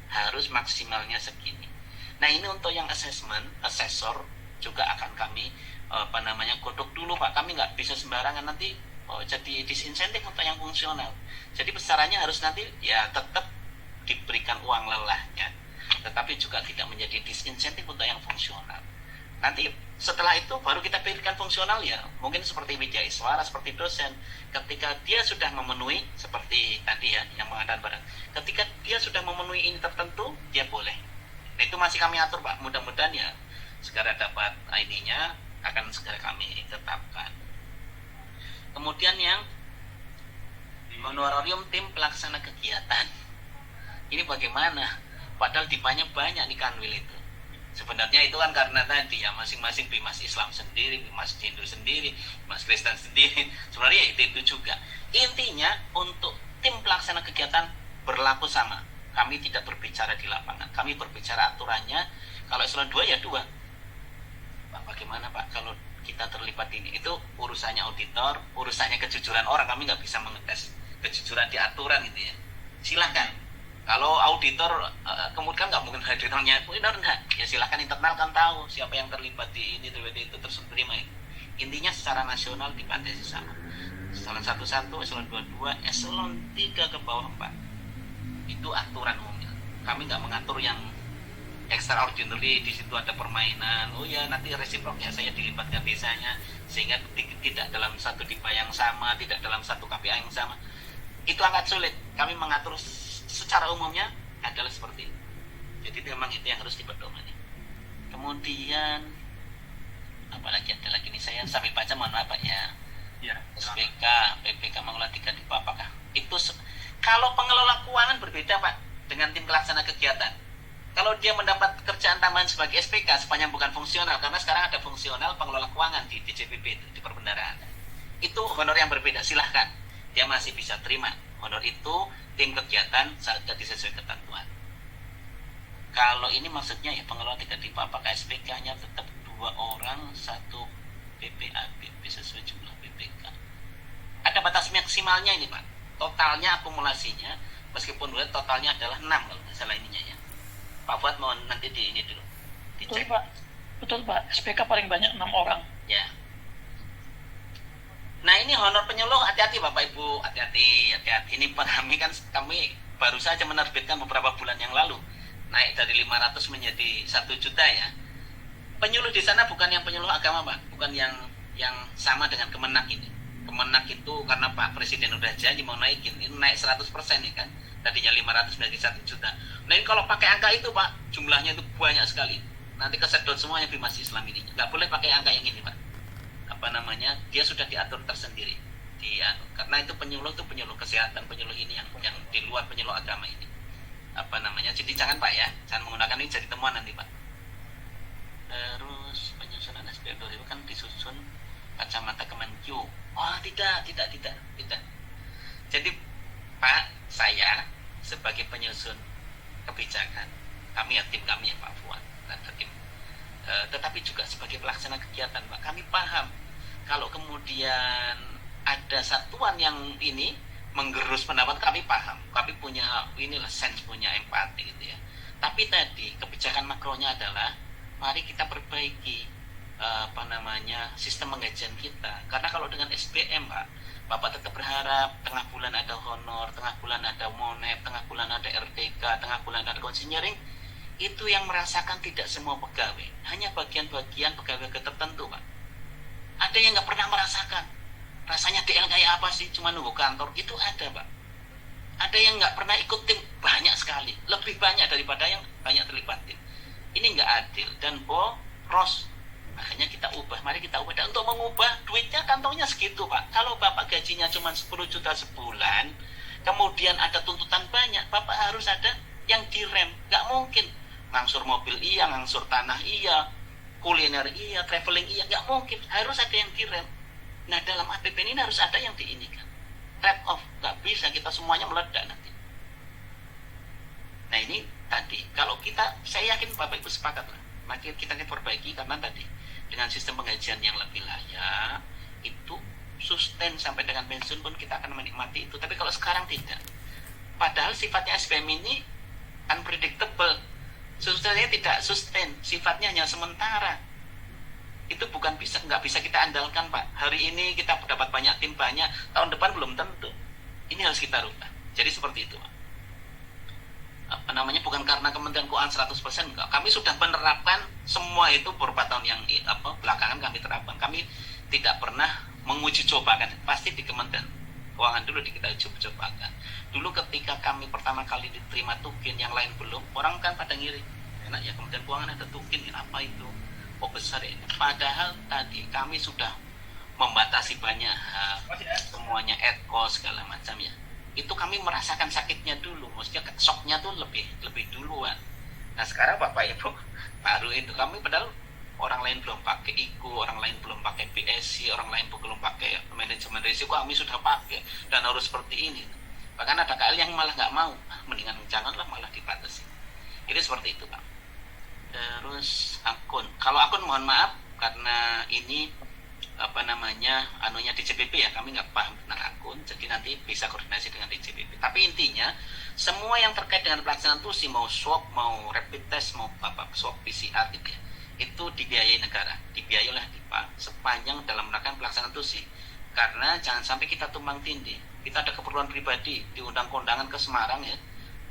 harus maksimalnya segini. Nah ini untuk yang asesor juga akan kami godok dulu Pak. Kami nggak bisa sembarangan nanti jadi disinsentif untuk yang fungsional. Jadi besarannya harus nanti ya tetap diberikan uang lelahnya, tetapi juga tidak menjadi disinsentif untuk yang fungsional. Nanti setelah itu baru kita pilihkan fungsional ya, mungkin seperti widya iswara, seperti dosen. Ketika dia sudah memenuhi seperti tadi ya yang pengadaan barang, ketika dia sudah memenuhi ini tertentu, dia boleh. Nah, itu masih kami atur Pak. Mudah-mudahan ya segera dapat ID-nya, akan segera kami tetapkan. Kemudian yang honorarium tim pelaksana kegiatan, ini bagaimana? Padahal dipanya banyak di Kanwil itu. Sebenarnya itu kan karena tadi ya masing-masing Bimas Islam sendiri, Bimas Hindu sendiri, Bimas Kristen sendiri. Sebenarnya itu juga. Intinya untuk tim pelaksana kegiatan berlaku sama. Kami tidak berbicara di lapangan, kami berbicara aturannya. Kalau eselon 2 ya 2. Pak, bagaimana Pak kalau kita terlibat ini? Itu urusannya auditor, urusannya kejujuran orang. Kami nggak bisa mengetes kejujuran di aturan gitu ya. Silahkan. Kalau auditor kemudian nggak mungkin auditornya benar enggak, ya silahkan internal kan tahu siapa yang terlibat di ini itu terus terima. Intinya secara nasional dibatasi sama. Eselon 1 eselon 2 eselon 3 ke bawah 4. Itu aturan umumnya. Kami nggak mengatur yang extraordinary, di situ ada permainan. Oh ya nanti resiprok ya saya dilibatkan desanya, sehingga tidak dalam satu dipa yang sama, tidak dalam satu KPA yang sama. Itu agak sulit. Kami mengatur secara umumnya adalah seperti itu. Jadi memang itu yang harus dipedomani. Kemudian apalagi ada lagi nih, saya sampai baca mohon maaf Pak ya. Ya. SPK, PPK mengelola 3 dipa, apakah itu kalau pengelola keuangan berbeda Pak dengan tim pelaksana kegiatan. Kalau dia mendapat kerjaan tambahan sebagai SPK sepanjang bukan fungsional, karena sekarang ada fungsional pengelola keuangan di DJPP itu, di perbendaharaan. Itu honor yang berbeda, silahkan. Dia masih bisa terima honor itu tim kegiatan saat jadi sesuai ketentuan. Kalau ini maksudnya ya pengelola 3 dipa, apakah SPK-nya tetap 2 orang, 1 PPABP sesuai jumlah PPK. Ada batas maksimalnya ini Pak. Totalnya akumulasinya, meskipun totalnya adalah 6 kalau nggak salah ininya ya. Pak Fuad mohon nanti di ini dulu dicek. Betul Pak, SPK paling banyak 6 orang ya. Nah ini honor penyuluh, hati-hati Bapak Ibu, hati-hati. Ini kami baru saja menerbitkan beberapa bulan yang lalu, naik dari 500 menjadi 1 juta ya. Penyuluh di sana bukan yang penyuluh agama Pak, bukan yang sama dengan Kemenak ini. Kemenak itu karena Pak Presiden udah janji mau naikin, ini naik 100% ya kan. Tadinya 500 menjadi 1 juta. Nah ini kalau pakai angka itu Pak, jumlahnya itu banyak sekali. Nanti kesedot semuanya Bimas Islam ini. Nggak boleh pakai angka yang ini Pak. Dia sudah diatur tersendiri. Karena itu penyuluh kesehatan, penyuluh ini yang di luar penyuluh agama ini. Jadi jangan Pak ya, jangan menggunakan ini jadi temuan nanti Pak. Terus penyusunan SPM itu kan disusun kacamata Kemenkyu. Oh tidak. Jadi Pak, saya sebagai penyusun kebijakan, tim kami ya Pak Fuad dan tim, tetapi juga sebagai pelaksana kegiatan Pak, kami paham kalau kemudian ada satuan yang ini menggerus pendapat, kami paham, kami punya sense, punya empati gitu ya. Tapi tadi kebijakan makronya adalah mari kita perbaiki sistem penggajian kita, karena kalau dengan SBM Pak, Bapak tetap berharap tengah bulan ada honor, tengah bulan ada monep, tengah bulan ada RTK, tengah bulan ada konsinyering. Itu yang merasakan tidak semua pegawai, hanya bagian-bagian pegawai tertentu Pak. Ada yang nggak pernah merasakan rasanya DL kayak apa sih, cuma nunggu kantor, itu ada Pak. Ada yang nggak pernah ikut tim, banyak sekali, lebih banyak daripada yang banyak terlibat tim. Ini nggak adil dan boros. Makanya kita ubah, mari kita ubah. Dan untuk mengubah duitnya kantongnya segitu Pak. Kalau Bapak gajinya cuma 10 juta sebulan, kemudian ada tuntutan banyak, Bapak harus ada yang direm. Nggak mungkin ngangsur mobil iya, ngangsur tanah iya, kuliner iya, traveling iya, nggak mungkin, harus ada yang direm. Nah dalam APBN ini harus ada yang diinikan, trade off, nggak bisa kita semuanya meledak nanti. Nah ini tadi, kalau kita, saya yakin Bapak Ibu sepakat lah, makin kita perbaiki karena tadi dengan sistem penggajian yang lebih layak, itu sustain sampai dengan pensiun pun kita akan menikmati itu. Tapi kalau sekarang tidak, padahal sifatnya SBM ini unpredictable, sustain tidak sustain, sifatnya hanya sementara. Itu bukan bisa, nggak bisa kita andalkan Pak. Hari ini kita dapat banyak tim banyak, tahun depan belum tentu. Ini harus kita rubah. Jadi seperti itu Pak. Bukan karena Kementerian Keuangan 100% enggak. Kami sudah menerapkan semua itu beberapa tahun yang belakangan kami terapkan. Kami tidak pernah menguji cobakan, pasti di Kementerian Keuangan dulu kita uji cobakan. Dulu ketika kami pertama kali diterima Tukin, yang lain belum, orang kan pada ngiri, enak ya Kementerian Keuangan ada Tukin, apa itu, kok besar ini. Padahal tadi kami sudah membatasi banyak hal, semuanya ad-cost segala macam ya. Itu kami merasakan sakitnya dulu, maksudnya shocknya tuh lebih duluan. Nah sekarang Bapak Ibu baru itu, kami padahal orang lain belum pakai IKU, orang lain belum pakai BSI, orang lain belum pakai manajemen risiko, kami sudah pakai dan harus seperti ini. Bahkan ada KL yang malah nggak mau, mendingan janganlah, malah dibatasi. Jadi seperti itu Pak. Terus akun, kalau akun mohon maaf karena ini anunya DJPP ya, kami nggak paham tentang akun, jadi nanti bisa koordinasi dengan DJPP. Tapi intinya semua yang terkait dengan pelaksanaan TUSI, mau swab, mau rapid test, mau swab PCR gitu ya, itu dibiayai negara, dibiayai oleh DIPA sepanjang dalam rangka pelaksanaan TUSI. Karena jangan sampai kita tumpang tindih, kita ada keperluan pribadi, diundang kondangan ke Semarang ya,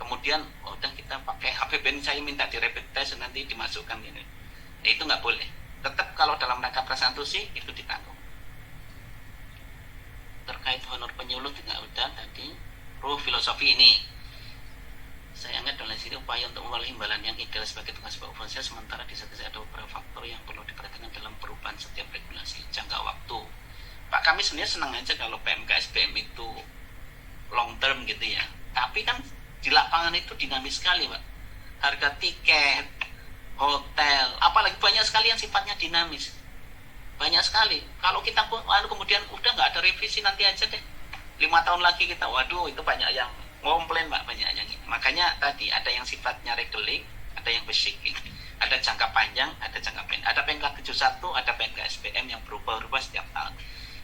kemudian udah kita pakai APBN, saya minta di rapid test nanti dimasukkan ini. Nah, itu nggak boleh. Tetap kalau dalam rangka pelaksanaan TUSI itu ditanggung. Terkait honor penyuluh tidak udah tadi. Filosofi ini saya anggap dalam sini upaya untuk mengolah imbalan yang ideal sebagai tugas sebuah fungsi, sementara di satu sisi ada beberapa faktor yang perlu diperhatikan dalam perubahan setiap regulasi jangka waktu. Pak, kami sebenarnya senang aja kalau PMK SBM itu long term gitu ya, tapi kan di lapangan itu dinamis sekali Pak. Harga tiket, hotel, apalagi banyak sekali yang sifatnya dinamis, banyak sekali. Kalau kita kemudian udah nggak ada revisi, nanti aja deh 5 tahun lagi kita, waduh itu banyak yang ngomplain Pak, banyak yang ini. Makanya tadi ada yang sifatnya reguling, ada yang basic, ada jangka panjang, ada jangka pendek, ada PMK 71, ada PMK SBM yang berubah-ubah setiap tahun.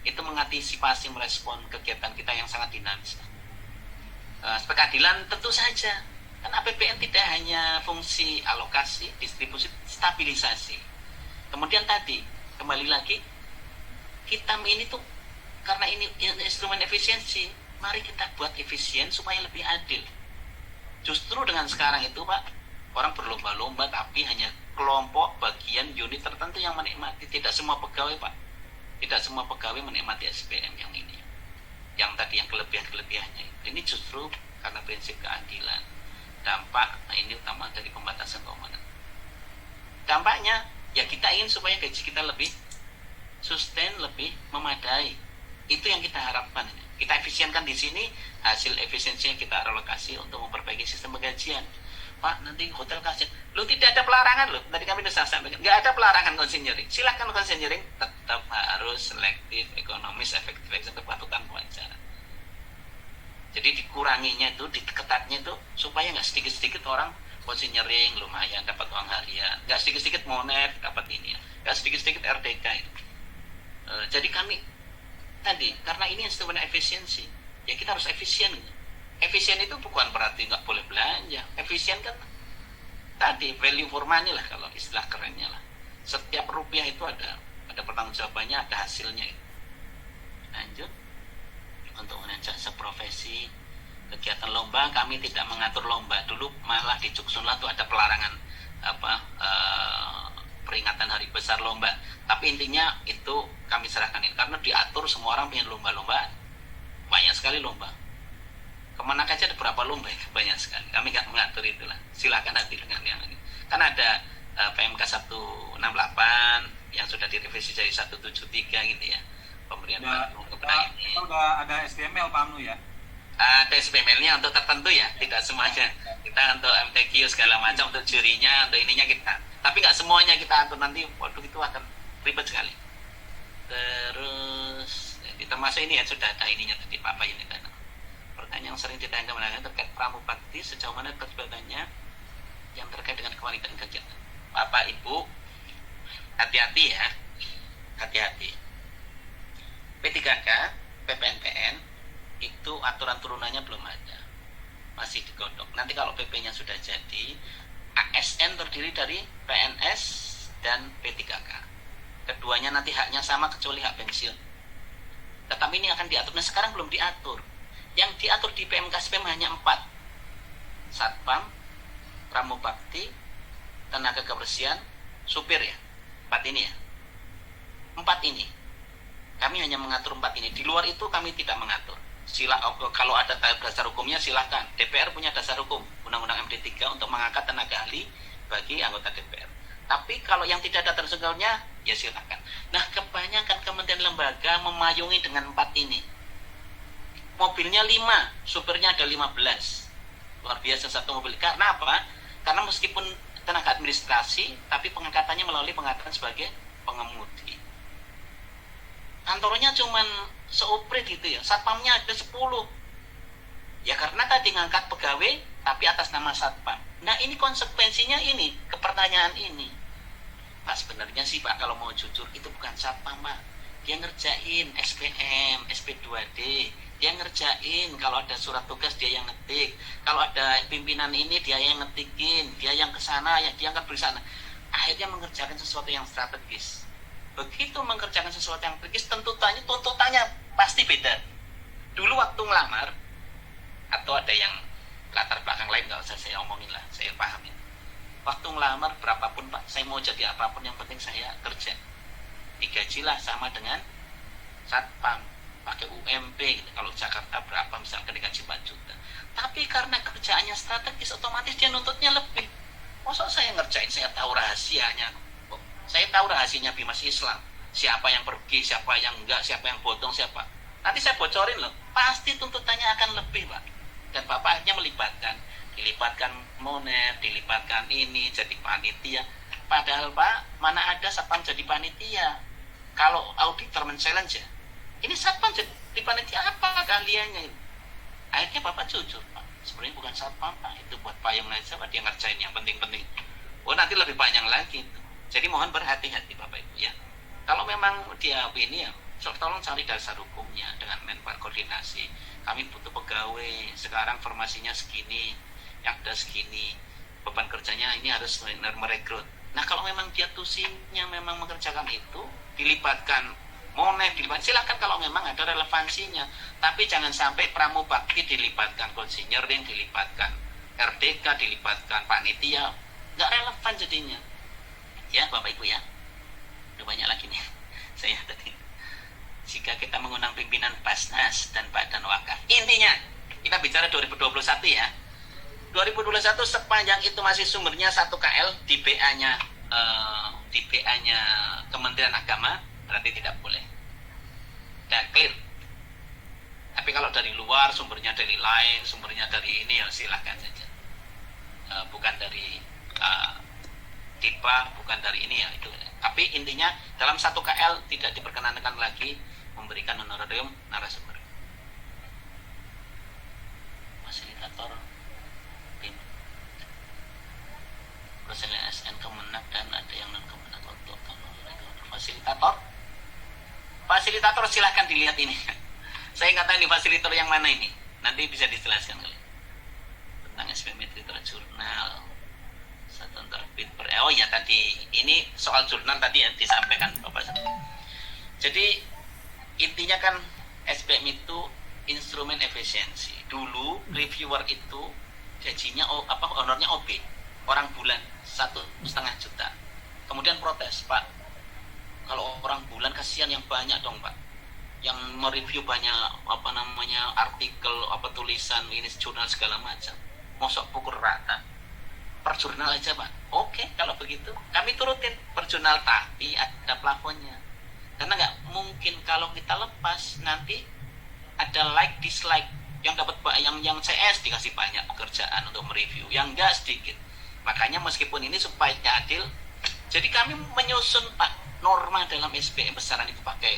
Itu mengantisipasi merespon kegiatan kita yang sangat dinamis. Aspek keadilan tentu saja, kan APBN tidak hanya fungsi alokasi, distribusi, stabilisasi. Kemudian tadi kembali lagi, kita ini tuh karena ini instrumen efisiensi, mari kita buat efisien supaya lebih adil. Justru dengan sekarang itu Pak, orang berlomba-lomba tapi hanya kelompok, bagian, unit tertentu yang menikmati. Tidak semua pegawai Pak, tidak semua pegawai menikmati SBM yang ini, yang tadi yang kelebihannya. Ini justru karena prinsip keadilan. Dampak, nah ini utama dari pembatasan keuangan. Dampaknya ya kita ingin supaya gaji kita lebih sustain, lebih memadai. Itu yang kita harapkan. Kita efisienkan di sini, hasil efisiensinya kita alokasi untuk memperbaiki sistem penggajian. Pak, nanti hotel kasih. Lo tidak ada pelarangan loh. Tadi kami sudah sampaikan, nggak ada pelarangan konseling. Silakan konseling, tetap harus selektif, ekonomis, efektif, kepatutan wawancara. Jadi dikuranginya itu, diketatnya itu supaya nggak sedikit-sedikit orang konseling lumayan dapat uang harian, nggak sedikit-sedikit monet dapat ini, nggak sedikit-sedikit RDK itu. Jadi kami tadi karena ini instrumen efisiensi, ya kita harus efisien. Efisien itu bukan berarti nggak boleh belanja. Efisien kan tadi value for money lah kalau istilah kerennya lah. Setiap rupiah itu ada pertanggungjawabannya, ada hasilnya. Lanjut untuk jasa profesi, kegiatan lomba kami tidak mengatur lomba. Dulu malah di Cuksunlah tuh ada pelarangan peringatan hari besar lomba. Tapi intinya itu kami serahkan ini karena diatur semua orang pengen lomba-lombaan. Banyak sekali lomba. Kemana aja ada berapa lomba ya? Banyak sekali. Kami nggak mengatur itulah. Silakan nanti dengan yang ini. Kan ada PMK 168 yang sudah direvisi jadi 173 gitu ya. Pemberian bantuan kepada ini. Kita udah ada SPML Pak Amnu ya? Ada SPML-nya untuk tertentu ya, tidak semuanya. Kita untuk MTQ segala macam, untuk jurinya, untuk ininya kita Tapi nggak semuanya kita atur, nanti waduh itu akan ribet sekali. Terus termasuk ini ya sudah ada ininya tadi Pak Bayu ini. Pertanyaan yang sering ditanyakan terkait pramubakti, sejauh mana keterlibatannya yang terkait dengan kewajiban kegiatan. Bapak Ibu hati-hati ya, hati-hati. P3K, PPNPN itu aturan turunannya belum ada, masih digodok. Nanti kalau PP-nya sudah jadi, ASN terdiri dari PNS dan P3K. Keduanya nanti haknya sama kecuali hak pensiun. Tetapi ini akan diatur. Nah sekarang belum diatur. Yang diatur di PMK/SPM hanya 4. Satpam, pramubakti, tenaga kebersihan, supir ya. 4 ini ya. 4 ini. Kami hanya mengatur 4 ini. Di luar itu kami tidak mengatur. Kalau ada dasar hukumnya silahkan. DPR punya dasar hukum, Undang-Undang MD3 untuk mengangkat tenaga ahli bagi anggota DPR. Tapi kalau yang tidak ada dasar hukumnya, ya silahkan. Nah kebanyakan kementerian lembaga memayungi dengan 4 ini. Mobilnya 5, supirnya ada 15. Luar biasa satu mobil. Karena apa? Karena meskipun tenaga administrasi, tapi pengangkatannya melalui pengangkatan sebagai pengemudi. Kantornya cuman seuprit gitu ya, satpamnya ada 10. Ya karena tadi ngangkat pegawai, tapi atas nama satpam. Nah ini konsekuensinya ini, ke pertanyaan ini. Pak sebenarnya sih Pak kalau mau jujur itu bukan satpam Pak. Dia ngerjain SPM, SP2D. Dia ngerjain, kalau ada surat tugas dia yang ngetik, kalau ada pimpinan ini dia yang ngetikin, dia yang kesana, ya dia yang bersana. Akhirnya mengerjakan sesuatu yang strategis. Begitu mengerjakan sesuatu yang strategis, tuntutannya pasti beda. Dulu waktu ngelamar, atau ada yang latar belakang lain nggak usah saya omongin lah, saya pahamin. Waktu ngelamar berapapun Pak, saya mau jadi apapun yang penting saya kerja. Digajilah sama dengan satpam. Pakai UMP gitu. Kalau Jakarta berapa misalkan dikasih 4 juta. Tapi karena kerjaannya strategis otomatis dia nuntutnya lebih. Masa saya ngerjain, saya tahu rahasianya. Saya tahu rahasianya Bimas Islam. Siapa yang pergi, siapa yang enggak, siapa yang bodong, siapa. Nanti saya bocorin loh. Pasti tuntutannya akan lebih Pak. Dan Bapak akhirnya dilibatkan moner, dilibatkan ini, jadi panitia. Padahal Pak, mana ada satpam jadi panitia. Kalau auditor men-challenge ya, ini satpam jadi panitia apa keahliannya? Akhirnya Bapak jujur Pak, sebenarnya bukan satpam Pak, itu buat payung aja Pak, dia ngerjain yang penting-penting. Oh nanti lebih panjang lagi itu. Jadi mohon berhati-hati Bapak Ibu ya. Kalau memang dia ini ya, tolong cari dasar hukumnya dengan Menpan koordinasi. Kami butuh pegawai, sekarang formasinya segini, yang ada segini, beban kerjanya ini harus merekrut. Nah kalau memang dia tusinya memang mengerjakan itu, dilibatkan Monef dilibatkan, silakan kalau memang ada relevansinya. Tapi jangan sampai pramubakti dilibatkan, konsinyering dilibatkan, RDK dilibatkan, panitia, nggak relevan jadinya. Ya Bapak Ibu ya, udah banyak lagi nih saya tadi. Jika kita mengundang pimpinan Basnas dan Badan Wakaf, intinya kita bicara 2021 ya. 2021 sepanjang itu masih sumbernya 1 KL di BA-nya Kementerian Agama, berarti tidak boleh. Dan clear. Tapi kalau dari luar, sumbernya dari lain, sumbernya dari ini, ya silahkan saja. Bukan dari TIPA, bukan dari ini ya itu. Tapi intinya dalam 1 KL tidak diperkenankan lagi memberikan honorarium narasumber. Fasilitator BIM, personil ASN Kemenak dan ada yang non Kemenak untuk fasilitator silahkan dilihat ini. Saya nggak tahu ini fasilitator yang mana ini, nanti bisa dijelaskan kali tentang SPM literatur jurnal satu terbit oh ya tadi ini soal jurnal tadi ya disampaikan Bapak. Jadi intinya kan SPM itu instrumen efisiensi. Dulu reviewer itu gajinya honornya OB, orang bulan 1,5 juta. Kemudian protes, Pak, kalau orang bulan kasihan yang banyak dong Pak, yang mereview banyak artikel tulisan ini jurnal segala macam, mosok pukul rata per jurnal aja Pak. Oke, kalau begitu kami turutin per jurnal, tapi ada plafonnya. Karena nggak mungkin kalau kita lepas nanti ada like dislike, yang dapat yang CS dikasih banyak pekerjaan untuk mereview, yang enggak sedikit. Makanya meskipun ini supaya adil, Jadi kami menyusun Pak norma dalam SPM besaran itu pakai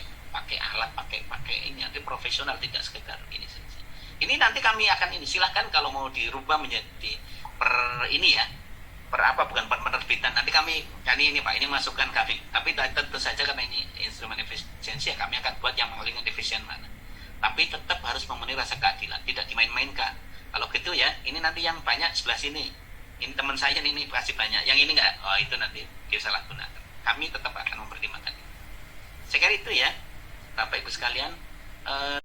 alat, pakai ini, nanti profesional, tidak sekedar ini saja. Ini nanti kami akan ini, silahkan kalau mau dirubah menjadi per ini ya, bukan per penerbitan. Nanti kami ini Pak, ini masukan kami. Tapi tentu saja karena ini instrumen efisiensi ya, kami akan buat yang paling efisien mana. Tapi tetap harus memenuhi rasa keadilan, tidak dimain-mainkan. Kalau gitu ya, ini nanti yang banyak sebelah sini. Ini teman saya ini pasti banyak, yang ini enggak, oh itu nanti disalahgunakan. Kami tetap akan mempertimbangkan itu. Saya kira itu ya, Bapak Ibu sekalian.